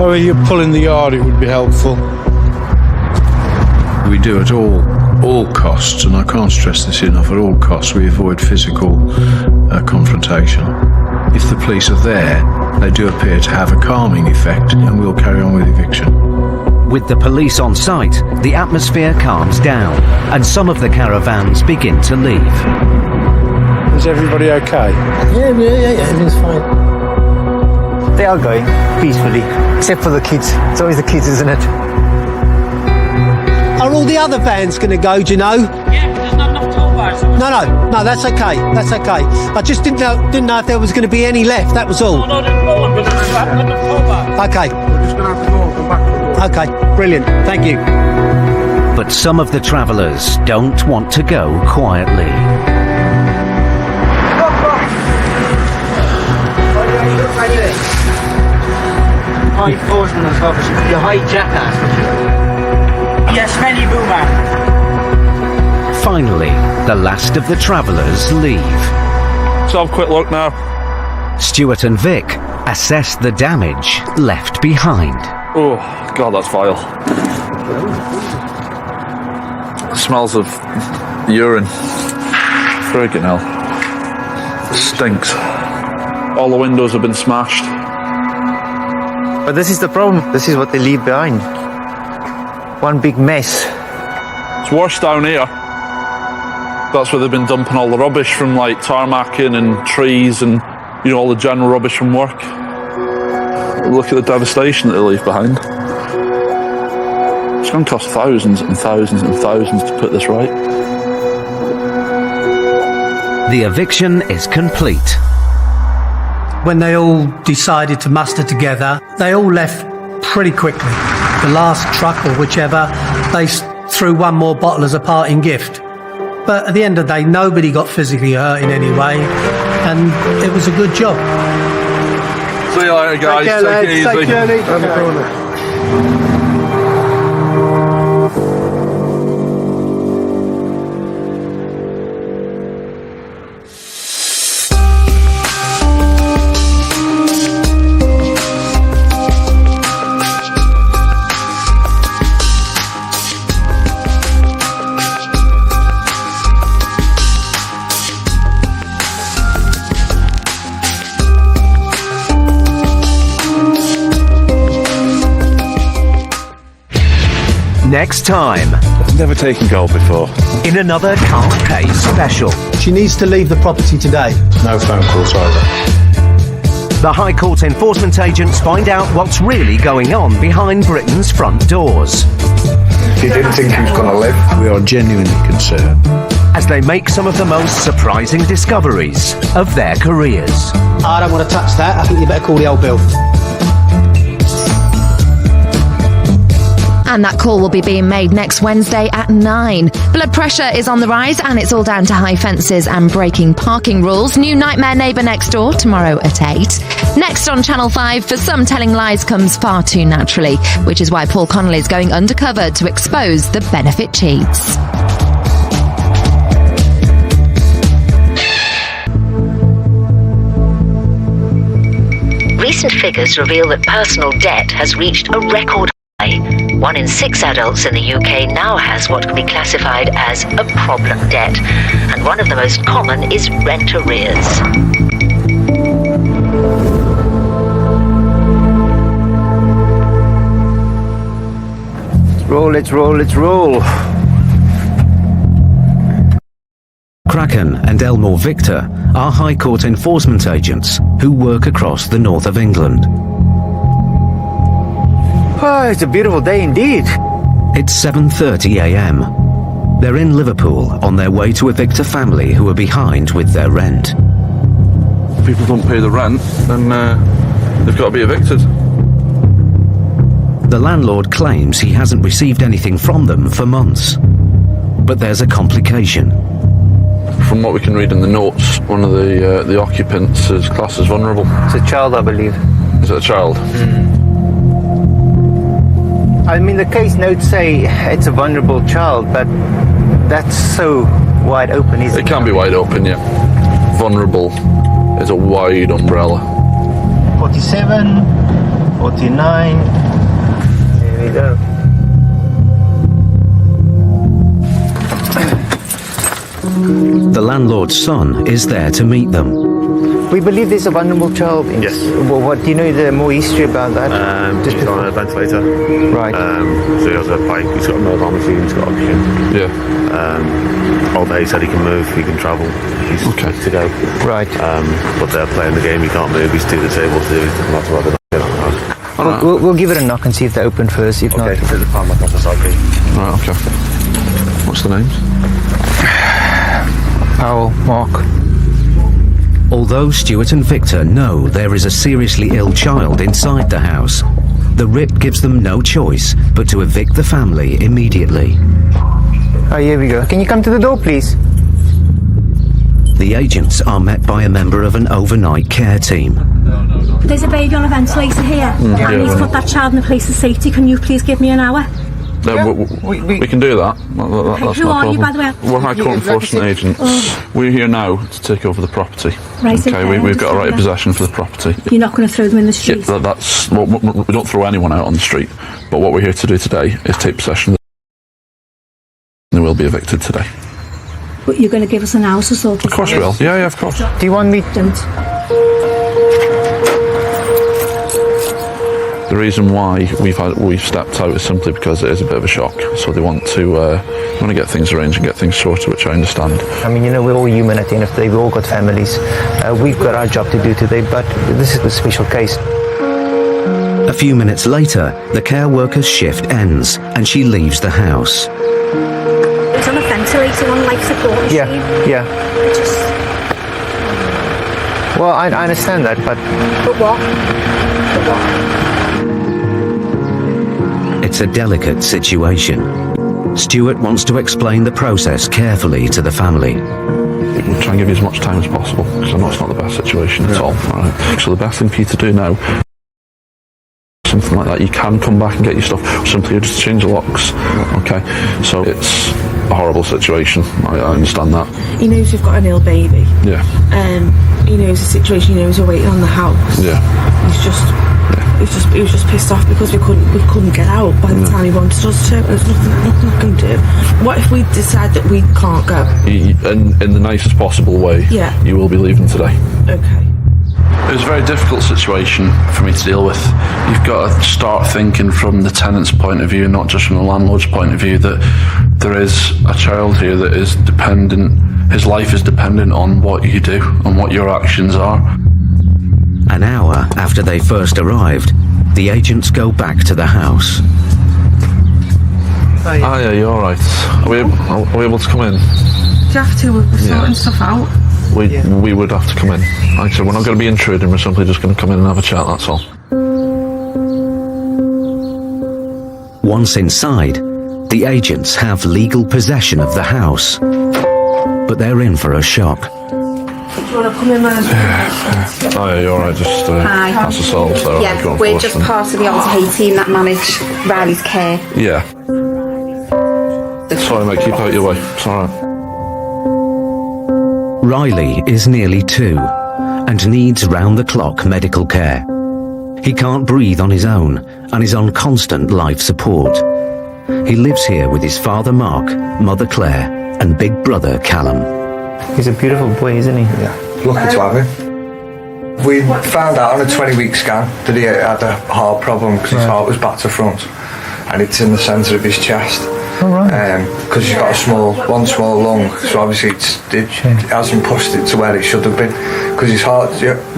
Oh, if you're pulling the yard, it would be helpful. We do at all costs, and I can't stress this enough, at all costs we avoid physical confrontation. If the police are there, they do appear to have a calming effect, and we'll carry on with eviction. With the police on site, the atmosphere calms down and some of the caravans begin to leave. Is everybody okay? Yeah, everything's fine. They are going peacefully, except for the kids. It's always the kids, isn't it? Are all the other vans going to go, do you know? Yeah, there's not enough toll bars. No, that's okay. That's okay. I just didn't know if there was going to be any left, that was all. No, there's no one, but there's not enough toll bars. Okay. We're just going to have to go and come back. Okay, brilliant. Thank you. But some of the travellers don't want to go quietly. Yes, many boomer. Finally, the last of the travellers leave. Let's have a quick look now. Stuart and Vic assess the damage left behind. Oh, God, that's vile. Smells of urine. Friggin' hell. Stinks. All the windows have been smashed. But this is the problem. This is what they leave behind. One big mess. It's worse down here. That's where they've been dumping all the rubbish from like tarmacking and trees and, you know, all the general rubbish from work. Look at the devastation that they leave behind. It's going to cost thousands and thousands and thousands to put this right. The eviction is complete. When they all decided to muster together, they all left pretty quickly. The last truck or whichever, they threw one more bottle as a parting gift. But at the end of the day, nobody got physically hurt in any way, and it was a good job. See you later, guys. Take it easy. Take care, Lee. Next time, I've never taken gold before. in another Can't Pay special. She needs to leave the property today. No phone calls either. The High Court enforcement agents find out what's really going on behind Britain's front doors. You didn't think he was going to live? We are genuinely concerned. As they make some of the most surprising discoveries of their careers. I don't want to touch that. I think you better call the old Bill. And that call will be being made next Wednesday at 9. Blood pressure is on the rise and it's all down to high fences and breaking parking rules. New Nightmare Neighbour Next Door tomorrow at 8. Next on Channel 5, For Some Telling Lies comes far too naturally, which is why Paul Connolly is going undercover to expose the benefit cheats. Recent figures reveal that personal debt has reached a record high. 1 in 6 adults in the UK now has what can be classified as a problem debt, and one of the most common is rent arrears. Let's roll. Kraken and Elmore Victor are High Court enforcement agents who work across the north of England. Oh, it's a beautiful day indeed. It's 7:30 a.m. They're in Liverpool on their way to evict a family who are behind with their rent. If people don't pay the rent, then they've got to be evicted. The landlord claims he hasn't received anything from them for months. But there's a complication. From what we can read in the notes, one of the occupants is classed as vulnerable. It's a child, I believe. Is it a child? I mean, the case notes say it's a vulnerable child, but that's so wide open, isn't it? It can be wide open, yeah. Vulnerable is a wide umbrella. 47, 49. There we go. The landlord's son is there to meet them. We believe there's a vulnerable child. Yes. Well, what do you know the more history about that? He's on a ventilator. Right. So he has a pipe, he's got a mobile machine, he's got oxygen. Yeah. All day he said he can move, he can travel, he's okay to go. Right. But they're playing the game, he can't move, he's too disabled to do it. That's why they're not getting out of the house. We'll give it a knock and see if they're open first. If not, take the palm across the side, please. Right, okay. What's the names? Powell, Mark. Although Stuart and Victor know there is a seriously ill child inside the house, the RIP gives them no choice but to evict the family immediately. Oh, here we go. Can you come to the door, please? The agents are met by a member of an overnight care team. There's a baby on a ventilator here. I need to put that child in a place of safety. Can you please give me an hour? No, we can do that. That's Who no are problem. you, by the way? We're High Court enforcement agents. We're here now to take over the property. Right, okay, we've got a right of possession for the property. You're not going to throw them in the street? Yeah, that's well, we don't throw anyone out on the street. But what we're here to do today is take possession. They will be evicted today. But you're going to give us an hour to sort Of course we will. Yeah, of course. Do you want me? Don't. The reason why we've stepped out is simply because it is a bit of a shock. So they want to get things arranged and get things sorted, which I understand. I mean, we're all human at the end of the day. We've all got families. We've got our job to do today, but this is a special case. A few minutes later, the care worker's shift ends and she leaves the house. It's on a ventilator, on life support machine. Yeah. Well, I understand that, but... But what? It's a delicate situation. Stuart wants to explain the process carefully to the family. We'll try and give you as much time as possible, because I know it's not the best situation at all. Right. So the best thing for you to do now, something like that, you can come back and get your stuff, simply you just change the locks. Okay, so it's a horrible situation, I understand that. He knows we've got an ill baby. Yeah. He knows the situation, he knows we're waiting on the house. Yeah. He was just pissed off because we couldn't get out by the time he wanted us to. There's nothing I can do. What if we decide that we can't go? In the nicest possible way, yeah. You will be leaving today. Okay. It was a very difficult situation for me to deal with. You've got to start thinking from the tenant's point of view, not just from the landlord's point of view, that there is a child here that is dependent, his life is dependent on what you do and what your actions are. An hour after they first arrived, the agents go back to the house. Yeah, you're alright. Are we able to come in? Do you have to? We're sorting stuff out. We would have to come in. Like I said, we're not going to be intruding, we're simply just going to come in and have a chat, that's all. Once inside, the agents have legal possession of the house. But they're in for a shock. Do you want to come in, man? Hi, you're alright, just Hi. pass us all. So Yeah, we're just part of the Alter team that manage Riley's care. Yeah. Sorry mate, keep out your way. It's alright. Riley is nearly 2 and needs round-the-clock medical care. He can't breathe on his own and is on constant life support. He lives here with his father Mark, mother Claire and big brother Callum. He's a beautiful boy, isn't he? Yeah, lucky to have him. We found out on a 20-week scan that he had a heart problem because his heart was back to front, and it's in the centre of his chest. Oh, right. Because he's got one small lung, so obviously it hasn't pushed it to where it should have been. Because his heart,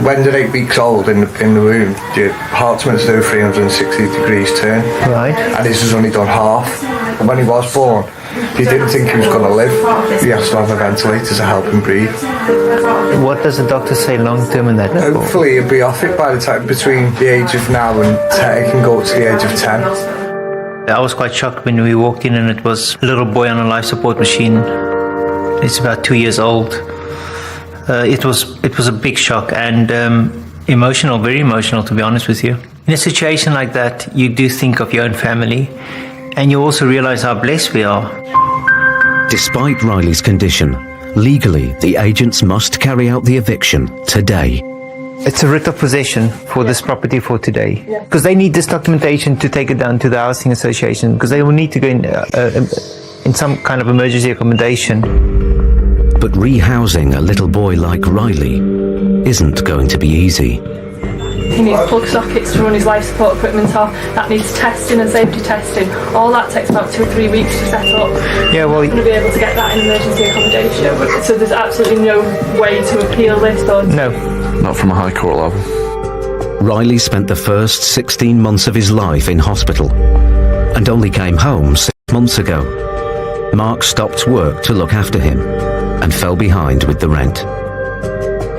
when they're 8 weeks old in the womb, your heart's meant to do a 360 degrees turn. Right. And his has only done half. And when he was born, he didn't think he was going to live. He has to have a ventilator to help him breathe. What does the doctor say long term in that? Hopefully he'll be off it by the time between the age of now and 10. He can go up to the age of 10. I was quite shocked when we walked in and it was a little boy on a life support machine. It's about 2 years old. It was a big shock and emotional, very emotional, to be honest with you. In a situation like that, you do think of your own family and you also realize how blessed we are. Despite Riley's condition, legally the agents must carry out the eviction today. It's a writ of possession for this property for today. Because they need this documentation to take it down to the Housing Association, because they will need to go in some kind of emergency accommodation. But rehousing a little boy like Riley isn't going to be easy. He needs plug sockets to run his life support equipment off. That needs testing and safety testing. All that takes about 2 or 3 weeks to set up. Yeah, well, we're going to be able to get that in emergency accommodation. So there's absolutely no way to appeal this or... No. Not from a high court level. Riley spent the first 16 months of his life in hospital and only came home 6 months ago. Mark stopped work to look after him and fell behind with the rent.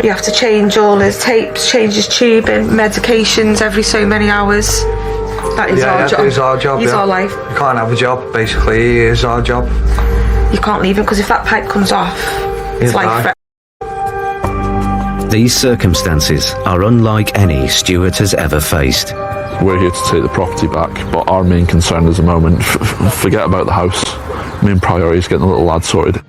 You have to change all his tapes, change his tubing, medications every so many hours. That is our job. It is our job. He's our life. You can't have a job, basically. It is our job. You can't leave him because if that pipe comes off, it's life threatening. These circumstances are unlike any Stuart has ever faced. We're here to take the property back, but our main concern is the moment. Forget about the house. Main priority is getting the little lad sorted.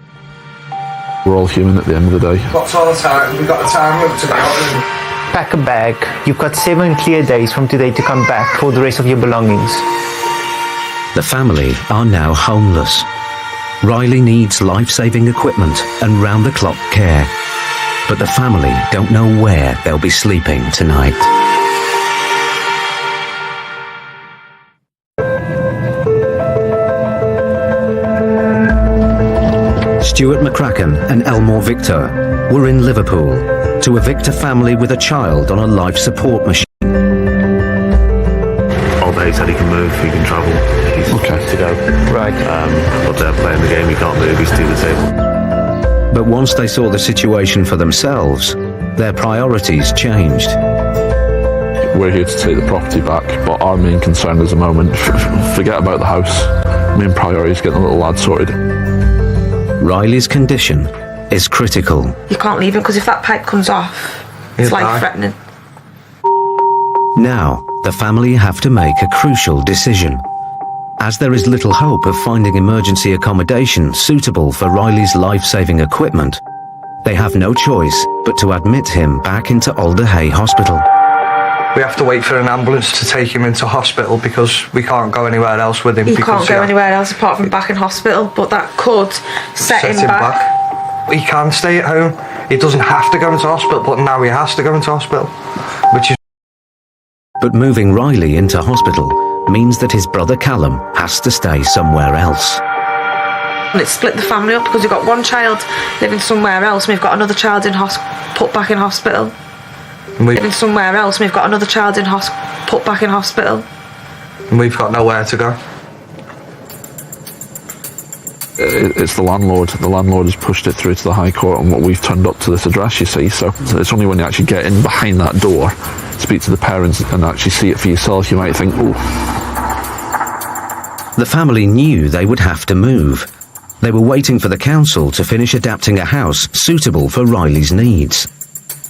We're all human at the end of the day. What's all the time? We've got a time limit to go. Pack a bag. You've got 7 clear days from today to come back for the rest of your belongings. The family are now homeless. Riley needs life-saving equipment and round-the-clock care. But the family don't know where they'll be sleeping tonight. Stuart McCracken and Elmore Victor were in Liverpool to evict a family with a child on a life support machine. Old Dave said he can move, he can travel, he's okay to go. Right. But they're playing the game, he can't move, he's to the table. But once they saw the situation for themselves, their priorities changed. We're here to take the property back, but our main concern is the moment. Forget about the house. Main priority is getting the little lad sorted. Riley's condition is critical. You can't leave him because if that pipe comes off, it's life threatening. Now, the family have to make a crucial decision. As there is little hope of finding emergency accommodation suitable for Riley's life-saving equipment, they have no choice but to admit him back into Alder Hey Hospital. We have to wait for an ambulance to take him into hospital because we can't go anywhere else with him. He can't go anywhere else apart from back in hospital, but that could set him back. He can stay at home. He doesn't have to go into hospital, but now he has to go into hospital, which is... But moving Riley into hospital means that his brother Callum has to stay somewhere else. And it split the family up because we've got one child living somewhere else and we've got another child put back in hospital. Living somewhere else and we've got another child put back in hospital. And we've got nowhere to go. It's the landlord. The landlord has pushed it through to the High Court and what we've turned up to this address, you see. So it's only when you actually get in behind that door, speak to the parents and actually see it for yourself, you might think, oh. The family knew they would have to move. They were waiting for the council to finish adapting a house suitable for Riley's needs.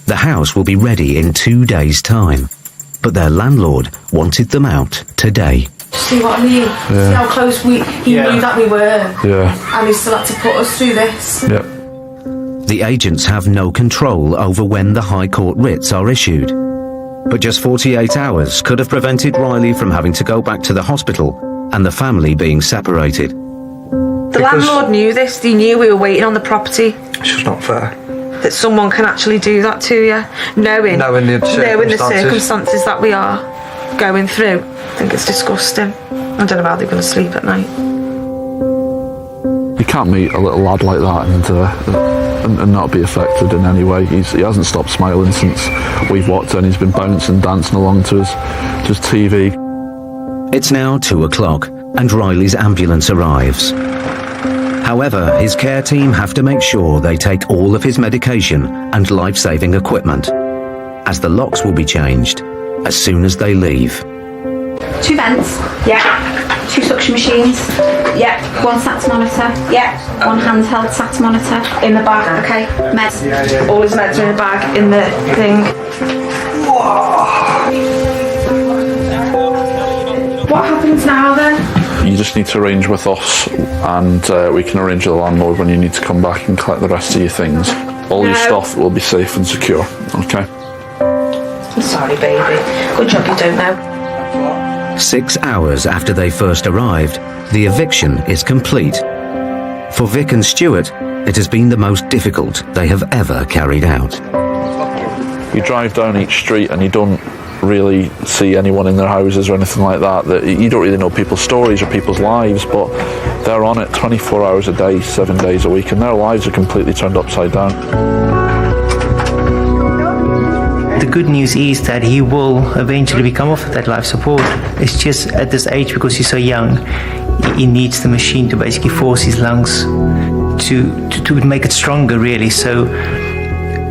The house will be ready in 2 days' time, but their landlord wanted them out today. See what I mean? Yeah. See how close he knew that we were. Yeah. And he still had to put us through this. Yep. The agents have no control over when the High Court writs are issued. But just 48 hours could have prevented Riley from having to go back to the hospital and the family being separated. The landlord knew this. He knew we were waiting on the property. It's just not fair. That someone can actually do that to you, knowing the circumstances that we are going through. I think it's disgusting. I don't know how they're going to sleep at night. You can't meet a little lad like that and not be affected in any way. He hasn't stopped smiling since we've walked in. He's been bouncing, dancing along to his TV. It's now 2 o'clock and Riley's ambulance arrives. However, his care team have to make sure they take all of his medication and life-saving equipment, as the locks will be changed as soon as they leave. 2 vents, yeah. 2 suction machines, yeah. 1 SAT monitor, yeah. 1 handheld SAT monitor. In the bag, okay. Meds. All his meds are in the bag, in the thing. What happens now then? You just need to arrange with us, and we can arrange with the landlord when you need to come back and collect the rest of your things. All your stuff will be safe and secure, okay? I'm sorry, baby. Good job you don't know. 6 hours after they first arrived, the eviction is complete. For Vic and Stuart, it has been the most difficult they have ever carried out. You drive down each street and you don't really see anyone in their houses or anything like that. You don't really know people's stories or people's lives, but they're on it 24 hours a day, 7 days a week, and their lives are completely turned upside down. The good news is that he will eventually become off that life support. It's just at this age, because he's so young, he needs the machine to basically force his lungs to make it stronger, really. So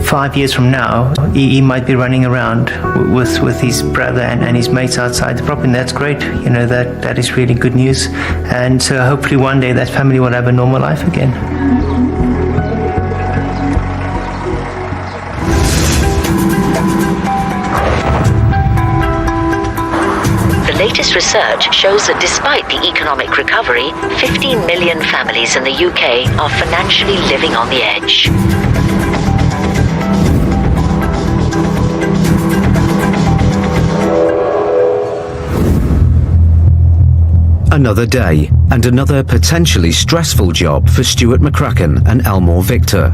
5 years from now, he might be running around with his brother and his mates outside the property, and that's great. You know, that is really good news. And so hopefully one day that family will have a normal life again. The latest research shows that despite the economic recovery, 15 million families in the UK are financially living on the edge. Another day and another potentially stressful job for Stuart McCracken and Elmore Victor.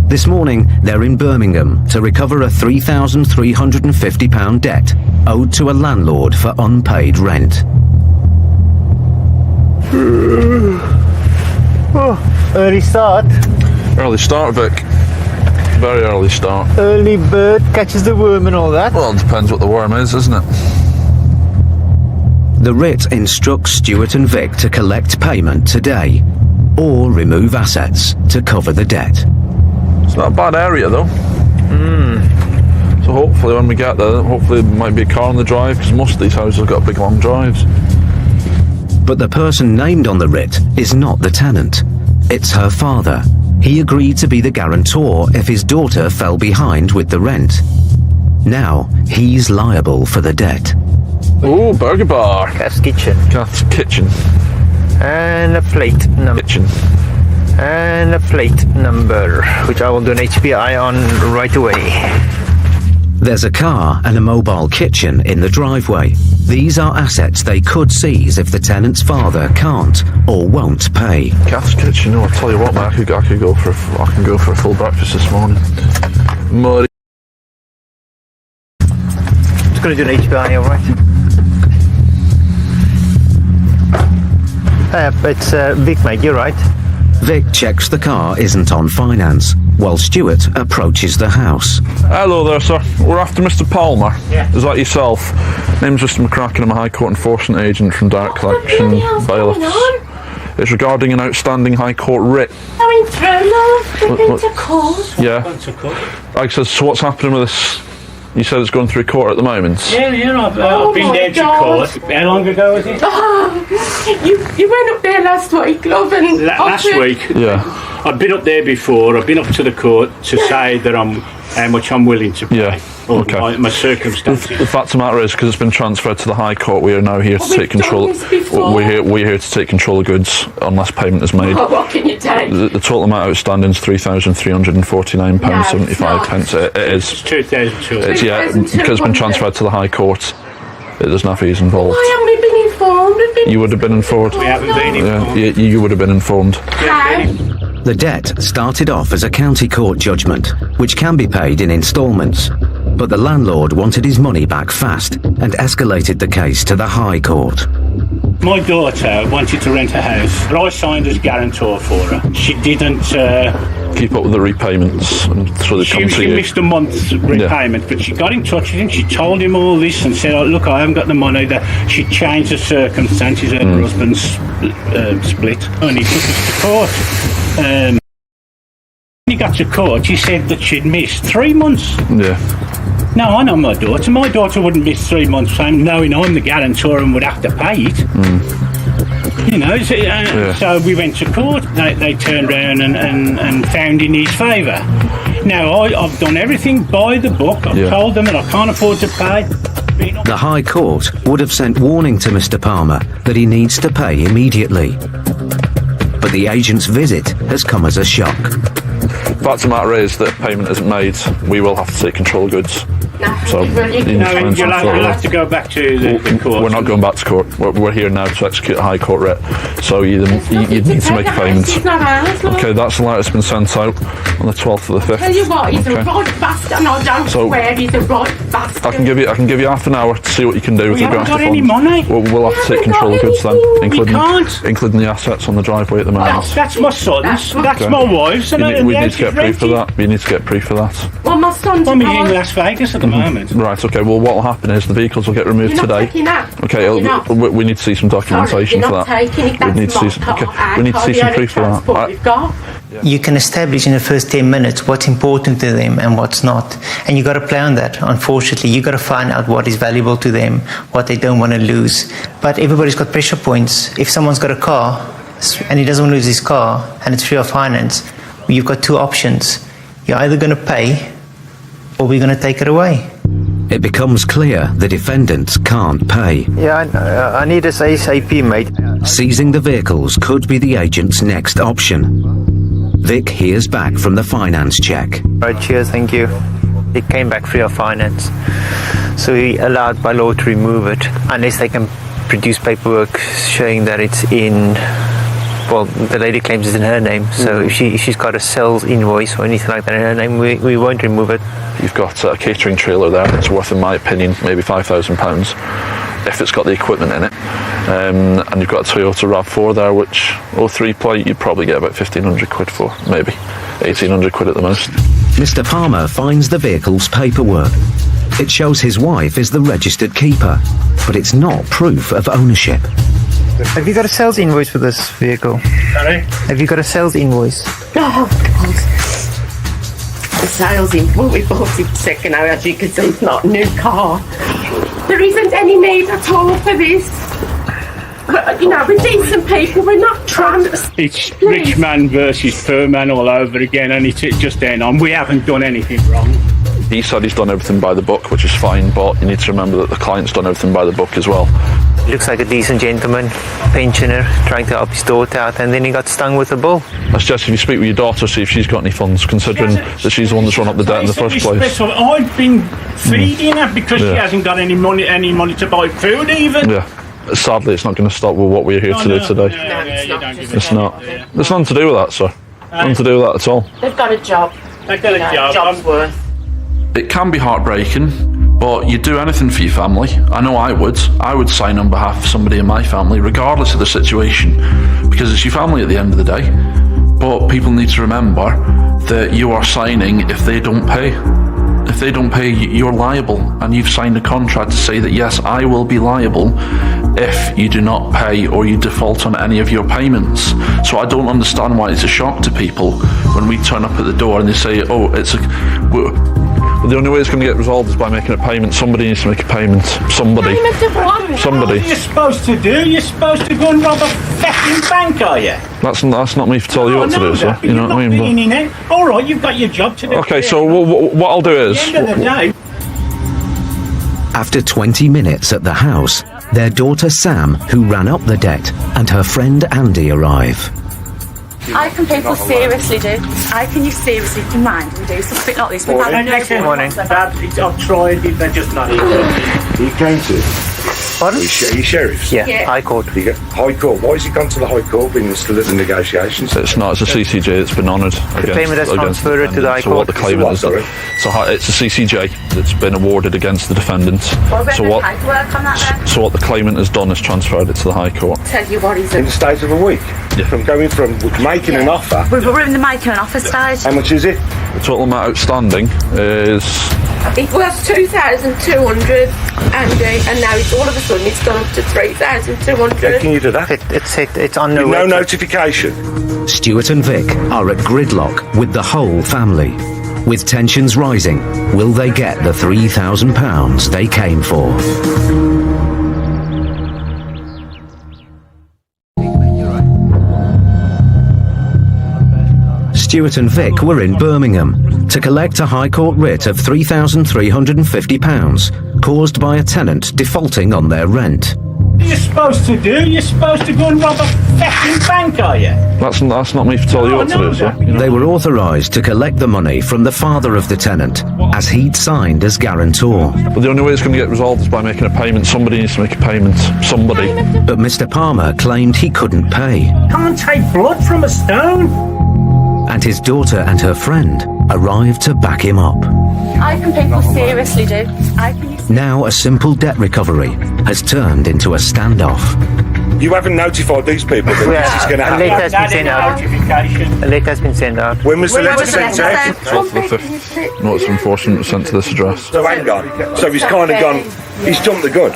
This morning, they're in Birmingham to recover a £3,350 debt owed to a landlord for unpaid rent. Oh, early start. Early start, Vic. Very early start. Early bird catches the worm and all that. Well, it depends what the worm is, isn't it? The writ instructs Stuart and Vic to collect payment today or remove assets to cover the debt. It's not a bad area, though. So hopefully when we get there, hopefully there might be a car on the drive, because most of these houses have got big long drives. But the person named on the writ is not the tenant. It's her father. He agreed to be the guarantor if his daughter fell behind with the rent. Now he's liable for the debt. Oh, burger bar. Kath's kitchen. Kath's kitchen. And a plate number. Kitchen. And a plate number, which I will do an HPI on right away. There's a car and a mobile kitchen in the driveway. These are assets they could seize if the tenant's father can't or won't pay. Kath's kitchen. No, I'll tell you what, man. I can go for a full breakfast this morning. Muddy. Just going to do an HPI, all right? It's Vic, mate, you're right. Vic checks the car isn't on finance, while Stuart approaches the house. Hello there, sir. We're after Mr. Palmer. Yeah. Is that yourself? Name's Mr. McCracken. I'm a High Court enforcement agent from Direct Collection Bailiffs. It's regarding an outstanding High Court writ. Going through, love. We're going to court. Yeah. Like I said, so what's happening with this? You said it's going through court at the moment. Yeah, I've been there to court. How long ago was it? Oh, you went up there last week, love, and Last week? Yeah. I've been up there before. I've been up to the court to say that I'm how much I'm willing to pay. Yeah. Or Okay. my circumstances. The fact of the matter is, because it's been transferred to the High Court, we are now here to We've take control. done this before. We're here to take control of goods unless payment is made. Oh, what can you take? The total amount outstanding is £3,349.75. It is. It's 2,200. It's, yeah, because it's been transferred to the High Court. There's no fees involved. Why haven't we been informed? You would have been informed. We haven't been informed. Yeah, you would have been informed. How? The debt started off as a county court judgment, which can be paid in instalments. But the landlord wanted his money back fast and escalated the case to the High Court. My daughter wanted to rent a house, but I signed as guarantor for her. She didn't. Keep up with the repayments, so they come to She you. missed a month's repayment, but she got in touch with him. She told him all this and said, "Oh, look, I haven't got the money." That she changed the circumstances. Her husband split, and he took us to court. When he got to court, he said that she'd missed 3 months. Yeah. No, I know my daughter. My daughter wouldn't miss 3 months, knowing I'm the guarantor and would have to pay it. You know, so we went to court. They turned around and found in his favour. Now, I've done everything by the book. I've told them that I can't afford to pay. The High Court would have sent warning to Mr. Palmer that he needs to pay immediately. But the agent's visit has come as a shock. The fact of the matter is that if payment isn't made, we will have to take control of goods. So you need to find some sort of- You'll have to go back to the court. We're not going back to court. We're here now to execute a High Court writ. So you need to make a payment. It's not ours, love. Okay, that's the letter that's been sent out on the 12th of the 5th. Tell you what, he's a Okay. right bastard, and I don't So- swear he's a right bastard. I can give you half an hour to see what you can do with We haven't regards to got any funds. money. We'll have to take haven't control of got goods then, anything. including the assets on the driveway at the moment. That's my son's. That's Okay. my wife's. And We need to get proof of that. We need to get proof of that. Well, my son's I'm in Las Vegas at the moment. Right, okay, well what will happen is the vehicles will get removed You're not today. taking that. Okay, You're not. we need to see some documentation Sorry, for you're that. not taking it. We That's need to see my some, car. okay, Our we need to car, see the some only proof for transport that. we've got. You can establish in the first 10 minutes what's important to them and what's not. And you got to play on that. Unfortunately, you got to find out what is valuable to them, what they don't want to lose. But everybody's got pressure points. If someone's got a car and he doesn't want to lose his car and it's free of finance, you've got two options. You're either going to pay or we're going to take it away. It becomes clear the defendants can't pay. Yeah, I need this ASAP, mate. Seizing the vehicles could be the agent's next option. Vic hears back from the finance check. Right, cheers, thank you. It came back free of finance. So he allowed by law to remove it, unless they can produce paperwork showing that it's in, well, the lady claims it's in her name. So if she's got a sales invoice or anything like that in her name, we won't remove it. You've got a catering trailer there that's worth, in my opinion, maybe £5,000 if it's got the equipment in it. And you've got a Toyota RAV4 there, which 03 plate you'd probably get about 1,500 quid for, maybe 1,800 quid at the most. Mr. Palmer finds the vehicle's paperwork. It shows his wife is the registered keeper, but it's not proof of ownership. Have you got a sales invoice for this vehicle? Sorry? Have you got a sales invoice? Oh, God. The sales in, well, we bought it second now, as you can see, it's not a new car. There isn't any need at all for this. But, you know, we're decent people, we're not tramps. It's rich man versus poor man all over again, and it's just then on. We haven't done anything wrong. He said he's done everything by the book, which is fine, but you need to remember that the client's done everything by the book as well. Looks like a decent gentleman, pensioner, trying to help his daughter out, and then he got stung with a bull. I suggest if you speak with your daughter, see if she's got any funds, considering that she's the one that's run up the debt in the first place. I've been feeding her because she hasn't got any money to buy food even. Yeah. Sadly, it's not going to stop with what we're here to do today. It's not. It's nothing to do with that, sir. Nothing to do with that at all. They've got a job. They've got a job. Job's worth. It can be heartbreaking, but you'd do anything for your family. I know I would. I would sign on behalf of somebody in my family, regardless of the situation, because it's your family at the end of the day. But people need to remember that you are signing if they don't pay. If they don't pay, you're liable, and you've signed a contract to say that yes, I will be liable if you do not pay or you default on any of your payments. So I don't understand why it's a shock to people when we turn up at the door and they say, oh, the only way it's going to get resolved is by making a payment. Somebody needs to make a payment. Somebody. What are you supposed to do? You're supposed to go and rob a fucking bank, are you? That's not me to tell you what to do, sir. You know what I mean? Being in it. All right, you've got your job to do. Okay, so what I'll do is... At the end of the day, After 20 minutes at the house, their daughter Sam, who ran up the debt, and her friend Andy arrive. How can people seriously do? How can you seriously mind and do something like this? I've tried, they're just not easy. You came to? Pardon? Are you sheriffs? Yeah, High Court. High Court. Why has it gone to the High Court when it's still at the negotiations? It's not. It's a CCJ that's been honoured. The claimant has transferred it to the High So what Court. the claimant is... it's a CCJ that's been awarded against the defendants. So what the claimant has done is transferred it to the High Court. Tell you what he's In the state of a week? Yeah. From going from making an offer... We're in the making an offer stage. How much is it? The total amount outstanding is... It was 2,200, and now it's all of a sudden it's gone up to 3,200. How can you do that? It's on the no notification. Stuart and Vic are at gridlock with the whole family. With tensions rising, will they get the £3,000 they came for? Stuart and Vic were in Birmingham to collect a High Court writ of £3,350 caused by a tenant defaulting on their rent. What are you supposed to do? You're supposed to go and rob a fecking bank, are you? That's not me to tell you what to do, sir. They were authorised to collect the money from the father of the tenant, as he'd signed as guarantor. But the only way it's going to get resolved is by making a payment. Somebody needs to make a payment. Somebody. But Mr. Palmer claimed he couldn't pay, Can't take blood from a stone. and his daughter and her friend arrived to back him up. How can people seriously do? How can you... Now a simple debt recovery has turned into a standoff. You haven't notified these people that this is going to A letter happen. has been sent out. A letter has been sent out. When was the letter sent out? 12th of the 5th. Notice of enforcement was sent to this address. So hang on. So he's kind of gone, he's jumped the gun.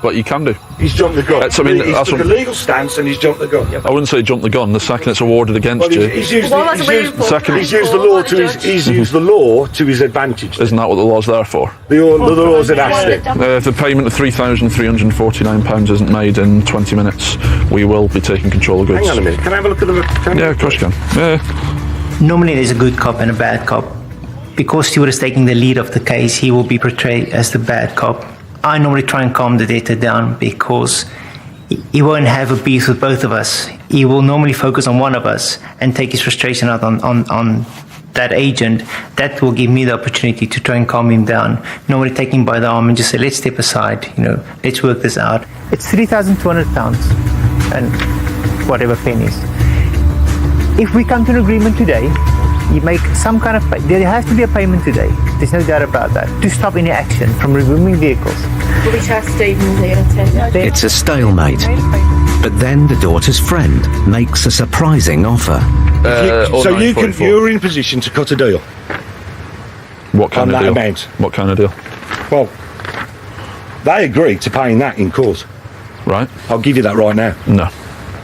What you can do. He's jumped the gun. I mean, he's that's took what- a legal stance and he's jumped the gun. I wouldn't say jump the gun. The second it's awarded against Well, you. he's used the law to his. He's used the law to his advantage. Isn't that what the law's there for? The law's an asset. If the payment of £3,349 isn't made in 20 minutes, we will be taking control of goods. Hang on a minute. Can I have a look at the? Yeah, of course you can. Yeah. Normally there's a good cop and a bad cop. Because Stuart is taking the lead of the case, he will be portrayed as the bad cop. I normally try and calm the debtor down because he won't have a beef with both of us. He will normally focus on one of us and take his frustration out on that agent. That will give me the opportunity to try and calm him down. Normally take him by the arm and just say, let's step aside, let's work this out. It's £3,200 and whatever pennies. If we come to an agreement today, you make some kind of there has to be a payment today. There's no doubt about that. To stop any action from removing vehicles. Will we have Stephen here attend? It's a stalemate. But then the daughter's friend makes a surprising offer. So you're in position to cut a deal. What kind on of that deal? amount. What kind of deal? Well, they agreed to paying that in court. Right. I'll give you that right now. No.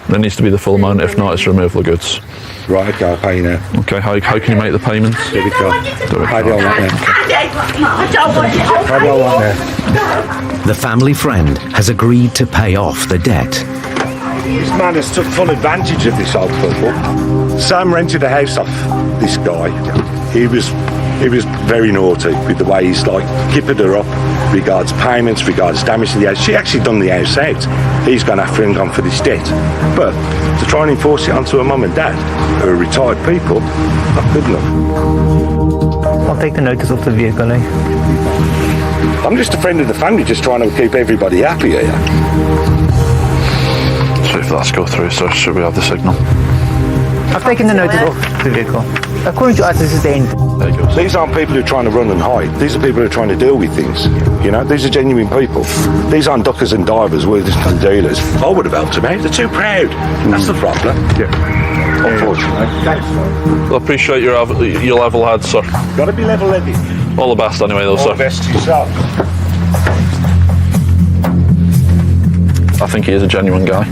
There needs to be the full amount. If not, it's removal of goods. Right, okay, I'll pay you now. Okay, how can you make the payments? Debit card. Pay the whole lot now. Pay the whole lot now. The family friend has agreed to pay off the debt. This man has took full advantage of this old couple. Sam rented a house off this guy. He was very naughty with the way he's kippered her up regards payments, regards damage to the house. She actually done the house out. He's gone after and gone for this debt. But to try and enforce it onto her mum and dad, who are retired people, not good enough. I'll take the notice off the vehicle, eh? I'm just a friend of the family, just trying to keep everybody happy here. So if that's go through, so should we have the signal? I've taken the notice off the vehicle. According to us, this is the end. There you go. These aren't people who are trying to run and hide. These are people who are trying to deal with things. These are genuine people. These aren't duckers and divers, worthless and dealers. I would have helped them out. They're too proud. That's the problem. Yeah. Unfortunately. I appreciate your level head, sir. Got to be level-headed. All the best anyway, though, sir. All the best to yourself. I think he is a genuine guy.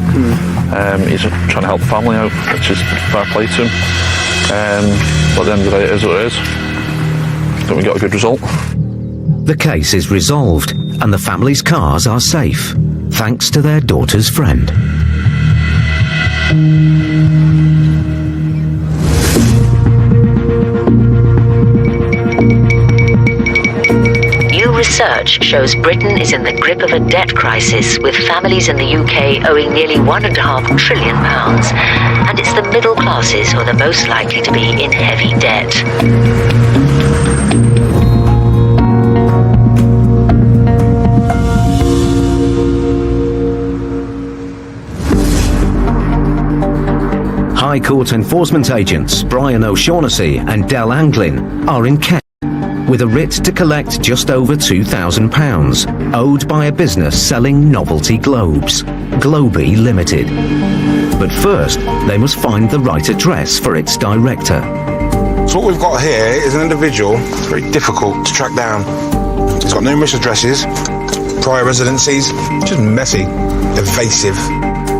He's trying to help the family out, which is fair play to him. But at the end of the day, it is what it is. Then we got a good result. The case is resolved and the family's cars are safe, thanks to their daughter's friend. New research shows Britain is in the grip of a debt crisis, with families in the UK owing nearly £1.5 trillion, and it's the middle classes who are the most likely to be in heavy debt. High Court enforcement agents Brian O'Shaughnessy and Del Anglin are in Kent with a writ to collect just over £2,000 owed by a business selling novelty globes, Globey Limited. But first, they must find the right address for its director. So what we've got here is an individual that's very difficult to track down. He's got numerous addresses, prior residencies, just messy, evasive.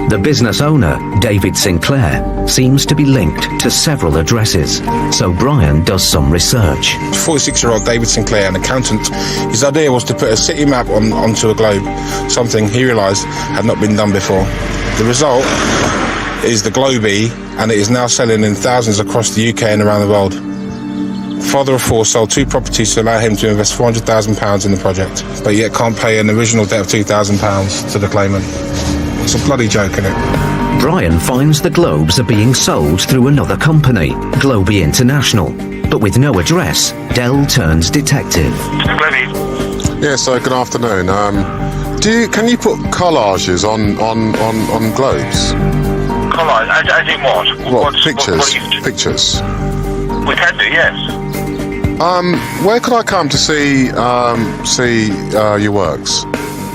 The business owner, David Sinclair, seems to be linked to several addresses, so Brian does some research. 46-year-old David Sinclair, an accountant. His idea was to put a city map onto a globe, something he realised had not been done before. The result is the Globey, and it is now selling in thousands across the UK and around the world. Father of four sold 2 properties to allow him to invest £400,000 in the project, but yet can't pay an original debt of £2,000 to the claimant. It's a bloody joke, isn't it? Brian finds the globes are being sold through another company, Globey International. But with no address, Dell turns detective. Yeah, so good afternoon. Can you put collages on globes? Collage, as in what? What, pictures? Pictures. We can do, yes. Where could I come to see your works?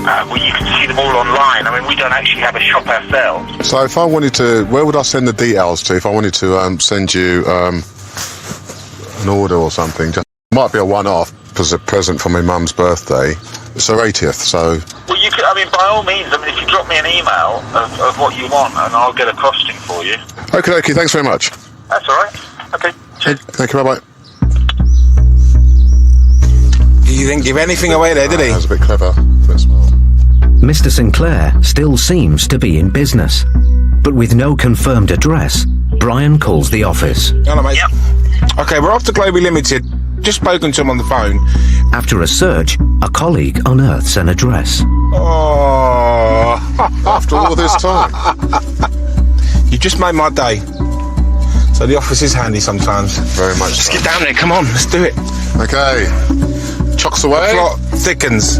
Well, you can see them all online. I mean, we don't actually have a shop ourselves. So if I wanted to, where would I send the details to if I wanted to send you an order or something? Just might be a one-off as a present for my mum's birthday. It's her 80th, so... Well, you can, I mean, by all means, I mean, if you drop me an email of what you want, and I'll get a costing for you. Okay, thanks very much. That's all right. Okay. Cheers. Thank you, bye-bye. He didn't give anything away there, did he? That was a bit clever. Mr. Sinclair still seems to be in business, but with no confirmed address, Brian calls the office. Hello, mate. Yep. Okay, we're off to Globey Limited. Just spoken to him on the phone. After a search, a colleague unearths an address. Oh, after all this time. You just made my day. So the office is handy sometimes. Very much. Let's get down there, come on, let's do it. Okay. Chocks away. The plot thickens.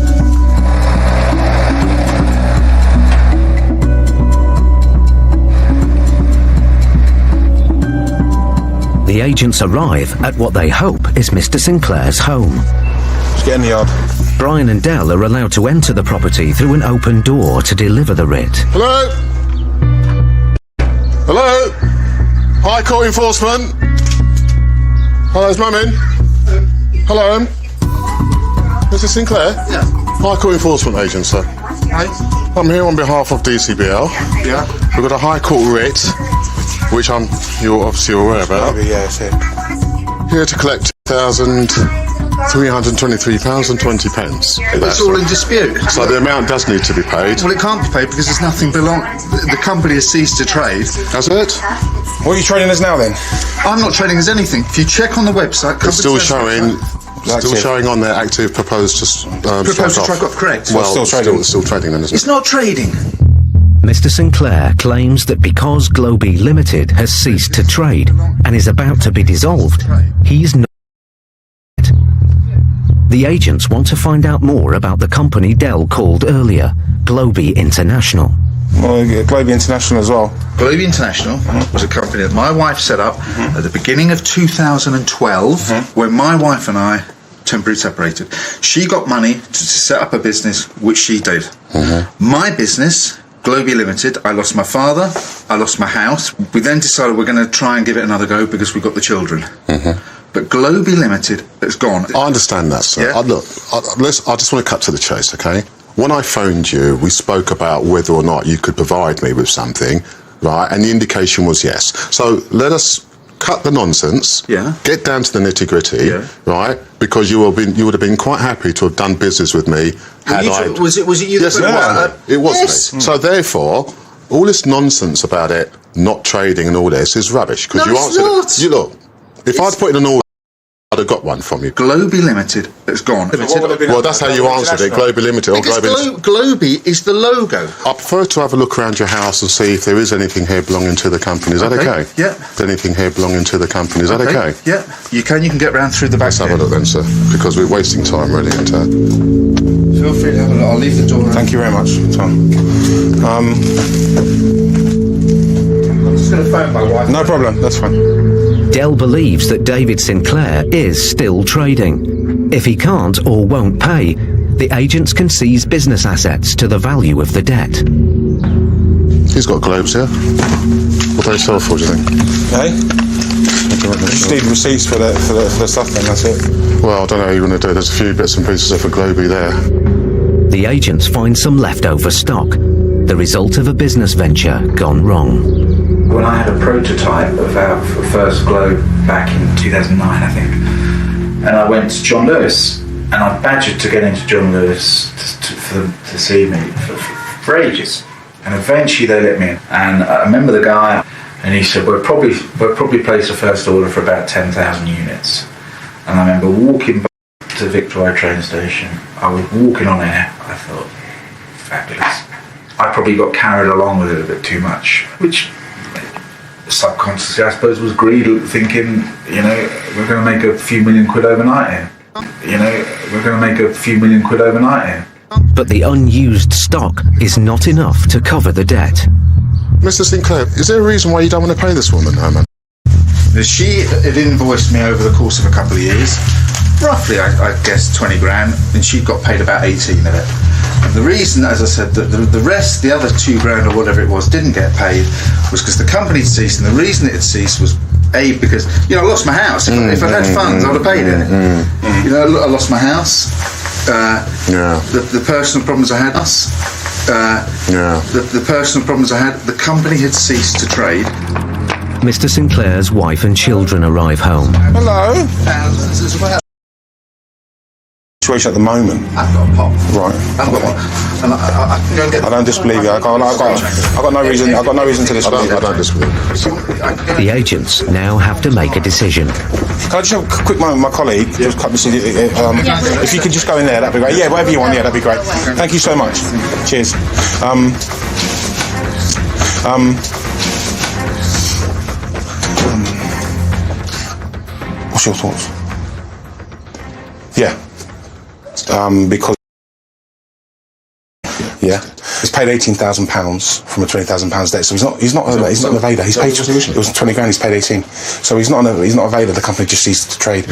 The agents arrive at what they hope is Mr. Sinclair's home. Let's get in the yard. Brian and Dell are allowed to enter the property through an open door to deliver the writ. Hello? Hello? High Court enforcement? Hello, is Mum in? Hello? Mr. Sinclair? Yeah. High Court enforcement agent, sir. Hi. I'm here on behalf of DCBL. Yeah. We've got a High Court writ, which you're obviously aware about. Yeah, it's here. Here to collect £1,323.20. It's all in dispute. So the amount does need to be paid. Well, it can't be paid because there's nothing the company has ceased to trade. Has it? What are you trading as now then? I'm not trading as anything. If you check on the website, it's still showing on their active proposed to strike off. Correct. Well, still trading then, isn't it? It's not trading. Mr. Sinclair claims that because Globey Limited has ceased to trade and is about to be dissolved, he's not. The agents want to find out more about the company Dell called earlier, Globey International. Well, Globey International as well. Globey International was a company that my wife set up at the beginning of 2012 when my wife and I temporarily separated. She got money to set up a business, which she did. My business, Globey Limited, I lost my father, I lost my house. We then decided we're going to try and give it another go because we got the children. But Globey Limited has gone. I understand that, sir. Yeah? I just want to cut to the chase, okay? When I phoned you, we spoke about whether or not you could provide me with something, right? And the indication was yes. So let us cut the nonsense, get down to the nitty-gritty, right? Because you would have been quite happy to have done business with me had I... Was it you? Yes, that it was me. So therefore, all this nonsense about it not trading and all this is rubbish. Because No, you it's answered not. it. You look, if I'd put in an order, I'd have got one from you. Globy Limited has gone. Well, that's how you answered it, Globy Limited. Or Because Globy Globy is the logo. I prefer to have a look around your house and see if there is anything here belonging to the company. Is that okay? Yeah. Is there anything here belonging to the company? Is that okay? Yeah, you can get round through the back. Let's have a look then, sir, because we're wasting time, really. And, Feel free to have a look. I'll leave the door. Thank you very much, Tom. I'm just going to phone my wife. No problem, that's fine. Dell believes that David Sinclair is still trading. If he can't or won't pay, the agents can seize business assets to the value of the debt. he's got globes here. What do they sell for, do you think? Hey? Just need receipts for the stuff then, that's it. Well, I don't know how you want to do it. There's a few bits and pieces of a Globy there. The agents find some leftover stock, the result of a business venture gone wrong. When I had a prototype of our first globe back in 2009, I think, and I went to John Lewis, and I badgered to get into John Lewis for them to see me for ages, and eventually they let me in. And I remember the guy, and he said, "We'll probably place a first order for about 10,000 units." And I remember walking back to Victoria train station. I was walking on air. I thought, fabulous. I probably got carried along with it a bit too much, which subconsciously, I suppose, was greed, thinking, we're going to make a few million quid overnight here. We're going to make a few million quid overnight here. But the unused stock is not enough to cover the debt. Mr. Sinclair, is there a reason why you don't want to pay this woman, Herman? She had invoiced me over the course of a couple of years, roughly, I guess, 20 grand, and she got paid about 18 of it. And the reason, as I said, that the rest, the other 2 grand or whatever it was, didn't get paid was because the company had ceased, and the reason it had ceased was because I lost my house. If I'd had funds, I would have paid it. I lost my house. The personal problems I had. The personal problems I had. The company had ceased to trade. Mr. Sinclair's wife and children arrive home. Hello. Situation at the moment. I've got a pop. Right. I've got one. And I can go and get. I don't disbelieve you. I've got no reason. I've got no reason to disbelieve you. I don't disbelieve. The agents now have to make a decision. Can I just have a quick moment with my colleague? Just cut this. If you could just go in there, that'd be great. Yeah, whatever you want. Yeah, that'd be great. Thank you so much. Cheers. What's your thoughts? Yeah. Because he's paid £18,000 from a £20,000 debt, so he's not an evader. He's paid. It was 20 grand. He's paid 18, so he's not a evader. The company just ceased to trade.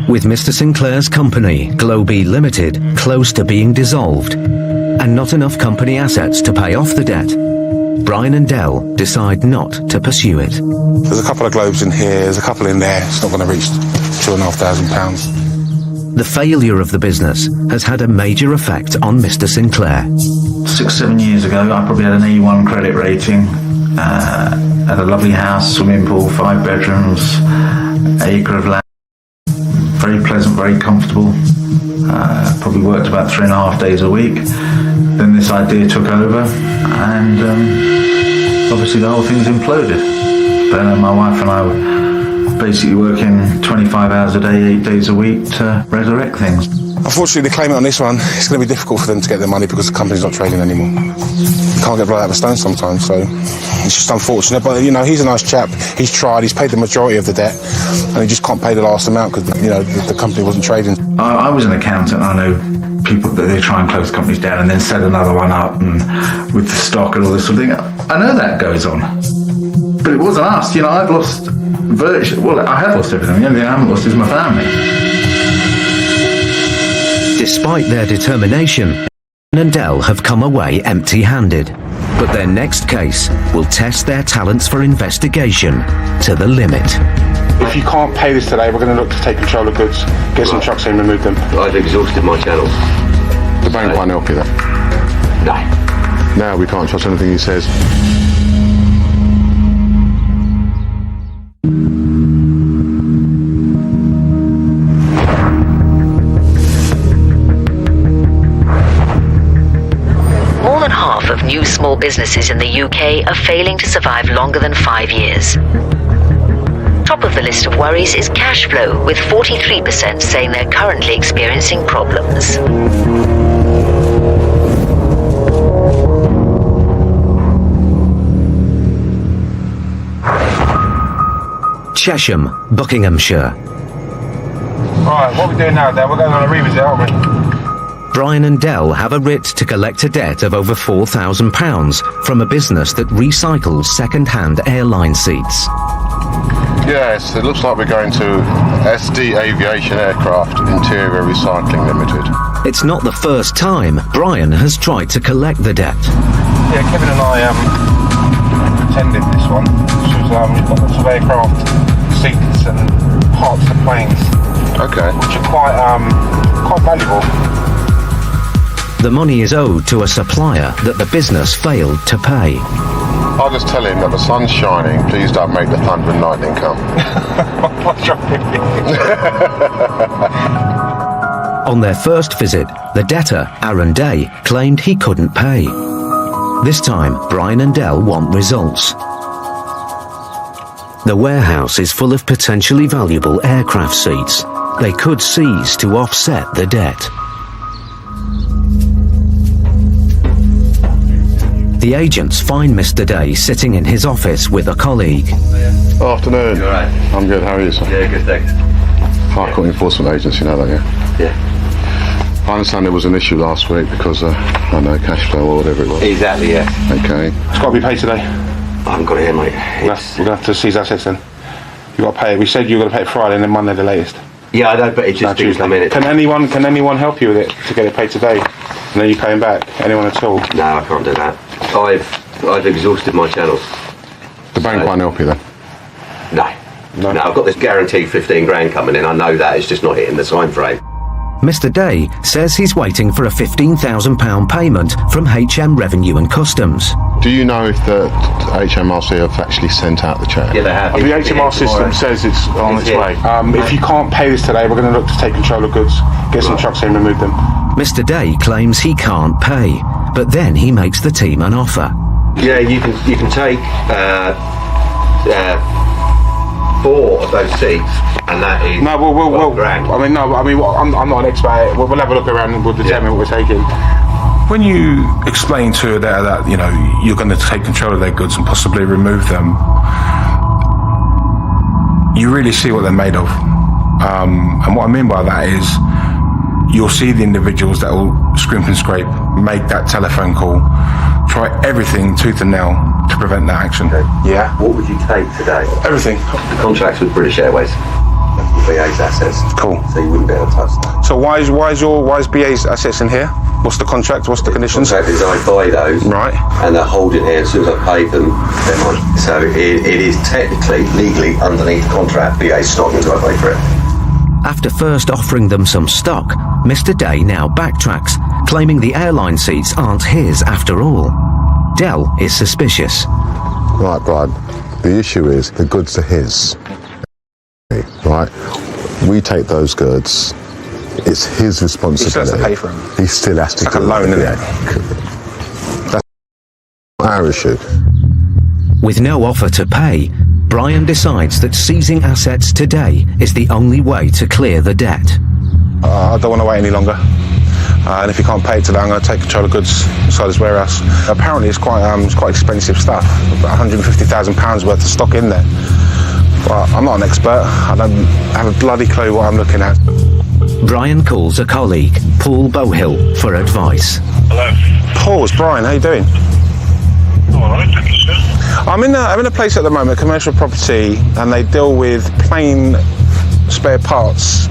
With Mr. Sinclair's company, Globy Limited, close to being dissolved, and not enough company assets to pay off the debt, Brian and Dell decide not to pursue it. There's a couple of globes in here. There's a couple in there. It's not going to reach £2,500. The failure of the business has had a major effect on Mr. Sinclair. 6-7 years ago, I probably had an E1 credit rating, had a lovely house, swimming pool, 5 bedrooms, acre of land, very pleasant, very comfortable, probably worked about 3.5 days a week. Then this idea took over, and obviously the whole thing's imploded. But my wife and I were basically working 25 hours a day, 8 days a week to resurrect things. Unfortunately, the claimant on this one, it's going to be difficult for them to get their money because the company's not trading anymore. You can't get blood out of a stone sometimes, so it's just unfortunate. But, he's a nice chap. He's tried. He's paid the majority of the debt, and he just can't pay the last amount because, the company wasn't trading. I was an accountant. I know people that they try and close companies down and then set another one up, and with the stock and all this sort of thing. I know that goes on. But it wasn't us. I've lost virtually. Well, I have lost everything. The only thing I haven't lost is my family. Despite their determination, and Dell have come away empty-handed. But their next case will test their talents for investigation to the limit. If you can't pay this today, we're going to look to take control of goods, get some trucks in and remove them. I've exhausted my channels. The bank won't help you then? No. Now we can't trust anything he says. small businesses in the UK are failing to survive longer than 5 years. Top of the list of worries is cash flow, with 43% saying they're currently experiencing problems. Chesham, Buckinghamshire. Right, what are we doing now, Dale? We're going on a revisit, aren't we? Brian and Dell have a writ to collect a debt of over £4,000 from a business that recycles second-hand airline seats. Yes, it looks like we're going to SD Aviation Aircraft Interior Recycling Limited. It's not the first time Brian has tried to collect the debt. Yeah, Kevin and I attended this one. This was we've got lots of aircraft seats and parts of planes. Okay. Which are quite valuable. The money is owed to a supplier that the business failed to pay. I'll just tell him that the sun's shining, please don't make the thunder and lightning come. On their first visit, the debtor, Aaron Day, claimed he couldn't pay. This time, Brian and Dell want results. The warehouse is full of potentially valuable aircraft seats. They could seize to offset the debt. The agents find Mr. Day sitting in his office with a colleague. Afternoon. You alright? I'm good, how are you, sir? Yeah, good, thanks. High Court Enforcement Agency, you know that, yeah? Yeah. I understand there was an issue last week because, I don't know, cash flow or whatever it was. Exactly, yeah. Okay. It's got to be paid today. I haven't got it here, mate. We're going to have to seize assets then. You've got to pay it. We said you were going to pay it Friday and then Monday the latest. Yeah, I know, but it just didn't come in. Can anyone help you with it to get it paid today? And then you pay him back? Anyone at all? No, I can't do that. I've exhausted my channels. The bank won't help you then? No, I've got this guaranteed 15 grand coming in. I know that, it's just not hitting the time frame. Mr. Day says he's waiting for a £15,000 payment from HM Revenue and Customs. Do you know if the HMRC have actually sent out the cheque? Yeah, they have. The HMR system says it's on its way. If you can't pay this today, we're going to look to take control of goods, get some trucks in, remove them. Mr. Day claims he can't pay, but then he makes the team an offer. Yeah, you can take 4 of those seats, and that is we'll grand. I'm not an expert. We'll have a look around and we'll determine what we're taking. When you explain to a debtor that you're going to take control of their goods and possibly remove them, you really see what they're made of. And what I mean by that is, you'll see the individuals that will scrimp and scrape, make that telephone call, try everything tooth and nail to prevent that action. Okay. Yeah. What would you take today? Everything. The contract's with British Airways. BA's assets. Cool. So you wouldn't be able to touch that. So why is BA's assets in here? What's the contract? What's the conditions? The contract is I buy those. Right. And they're holding here as soon as I pay them, they're mine. So it is technically, legally, underneath the contract, BA's stock until I pay for it. After first offering them some stock, Mr. Day now backtracks, claiming the airline seats aren't his after all. Dell is suspicious. Right, Brian, the issue is the goods are his. Right? We take those goods. It's his responsibility. He still has to pay for them. He still has to. It's like a loan, isn't it? That's our issue. With no offer to pay, Brian decides that seizing assets today is the only way to clear the debt. I don't want to wait any longer. And if you can't pay it today, I'm going to take control of goods inside this warehouse. Apparently, it's quite expensive stuff. About £150,000 worth of stock in there. But I'm not an expert. I don't have a bloody clue what I'm looking at. Brian calls a colleague, Paul Bohill, for advice. Hello. Paul, it's Brian. How you doing? All right, thank you, sir. I'm in a place at the moment, commercial property, and they deal with plane spare parts.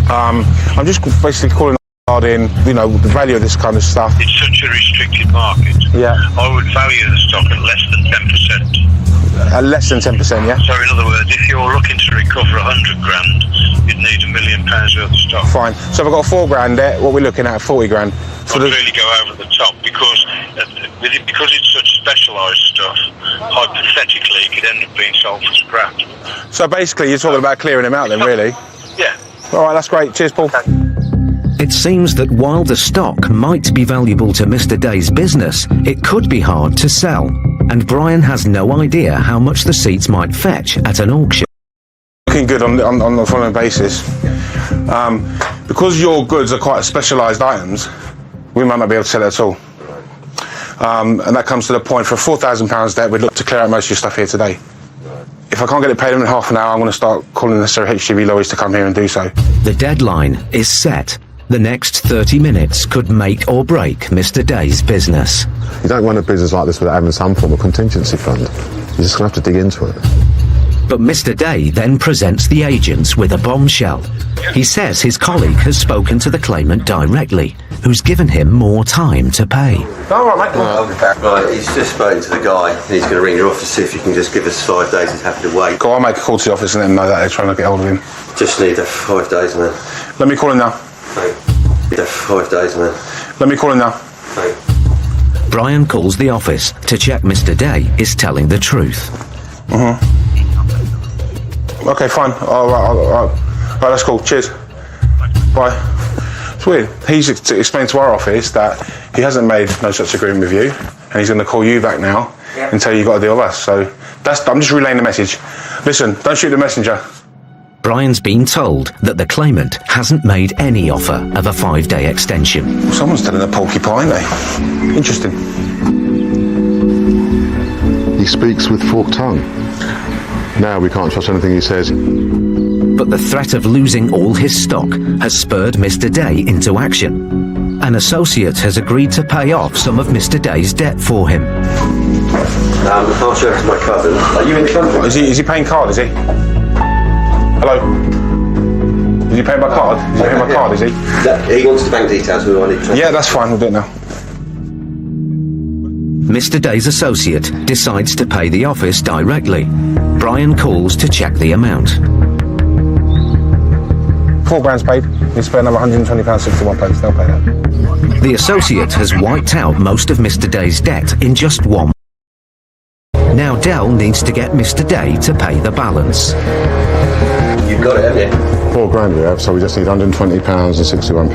I'm just basically calling in, the value of this kind of stuff. It's such a restricted market. Yeah. I would value the stock at less than 10%. At less than 10%, yeah? So in other words, if you're looking to recover 100 grand, you'd need £1 million worth of stock. Fine. So if I've got 4 grand there, what we're looking at 40 grand. I'd really go over the top because it's such specialised stuff, hypothetically it could end up being sold for scrap. So basically you're talking about clearing them out then, really? Yeah. All right, that's great. Cheers, Paul. It seems that while the stock might be valuable to Mr. Day's business, it could be hard to sell, and Brian has no idea how much the seats might fetch at an auction. Looking good on the following basis. Because your goods are quite specialised items, we might not be able to sell it at all. And that comes to the point, for a £4,000 debt, we'd look to clear out most of your stuff here today. If I can't get it paid in half an hour, I'm going to start calling the necessary HGV lorries to come here and do so. The deadline is set. The next 30 minutes could make or break Mr. Day's business. You don't run a business like this without having some form of contingency fund. You're just going to have to dig into it. But Mr. Day then presents the agents with a bombshell. He says his colleague has spoken to the claimant directly, who's given him more time to pay. All right, mate. I'll be back. Right, he's just spoken to the guy. He's going to ring your office to see if you can just give us 5 days. He's happy to wait. Go on, make a call to the office and let them know that they're trying to get hold of him. Just need 5 days, man. Let me call him now. Need 5 days, man. Let me call him now. Brian calls the office to check Mr. Day is telling the truth. Okay, fine. All right, that's cool. Cheers. Bye. It's weird. He's explained to our office that he hasn't made no such agreement with you, and he's going to call you back now and tell you you've got to deal with us. So I'm just relaying the message. Listen, don't shoot the messenger. Brian's been told that the claimant hasn't made any offer of a 5-day extension. Well, someone's telling a porcupine, eh? Interesting. He speaks with forked tongue. Now we can't trust anything he says. But the threat of losing all his stock has spurred Mr. Day into action. An associate has agreed to pay off some of Mr. Day's debt for him. I'll show it to my cousin. Are you in the country? Is he paying card, is he? Hello? Is he paying by card? Is he paying by card, is he? He wants the bank details. We want it. Yeah, that's fine. We'll do it now. Mr. Day's associate decides to pay the office directly. Brian calls to check the amount. £4,000 paid. He's paid another £120.61. They'll pay that. The associate has wiped out most of Mr. Day's debt in just one. Now Dell needs to get Mr. Day to pay the balance. You've got it, haven't you? £4,000 we have, so we just need £120.61.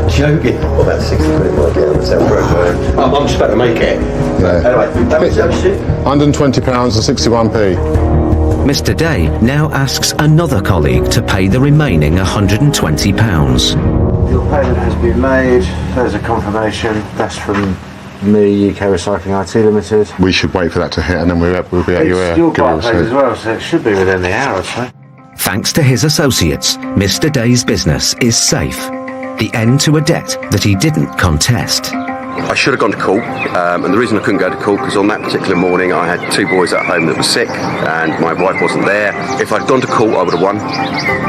Joking. Well, about 60 quid might get on the sale program. I'm just about to make it. Yeah. Anyway, that was it. £120.61. Mr. Day now asks another colleague to pay the remaining £120. Your payment has been made. There's a confirmation. That's from me, UK Recycling IT Limited. We should wait for that to hit and then we'll be at your It's your Barclays as well, so it should be within the hour or so. Thanks to his associates, Mr. Day's business is safe. The end to a debt that he didn't contest. I should have gone to court, and the reason I couldn't go to court because on that particular morning I had 2 boys at home that were sick and my wife wasn't there. If I'd gone to court I would have won,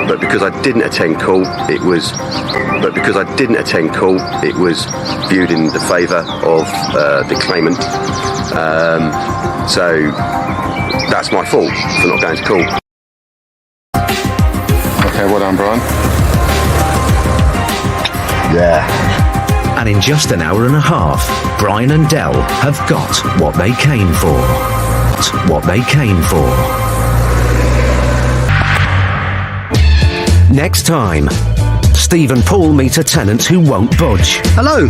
but because I didn't attend court it was viewed in the favour of the claimant. So that's my fault for not going to court. Okay, well done, Brian. Yeah. And in just an hour and a half, Brian and Dell have got what they came for. Next time, Steve and Paul meet a tenant who won't budge. Hello.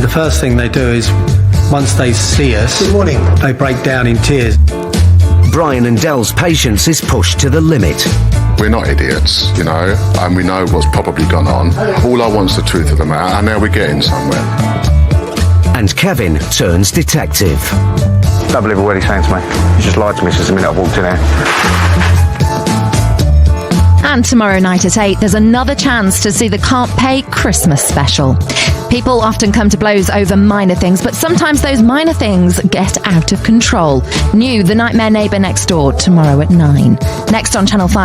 The first thing they do is, once they see us, good morning, they break down in tears. Brian and Dell's patience is pushed to the limit. We're not idiots, you know, and we know what's probably gone on. All I want's the truth of the matter, and now we're getting somewhere. And Kevin turns detective. Don't believe a word he's saying to me. He's just lied to me since the minute I walked in here. And tomorrow night at 8, there's another chance to see the Can't Pay Christmas special. People often come to blows over minor things, but sometimes those minor things get out of control. New The Nightmare Neighbour Next Door tomorrow at 9. Next on Channel 5.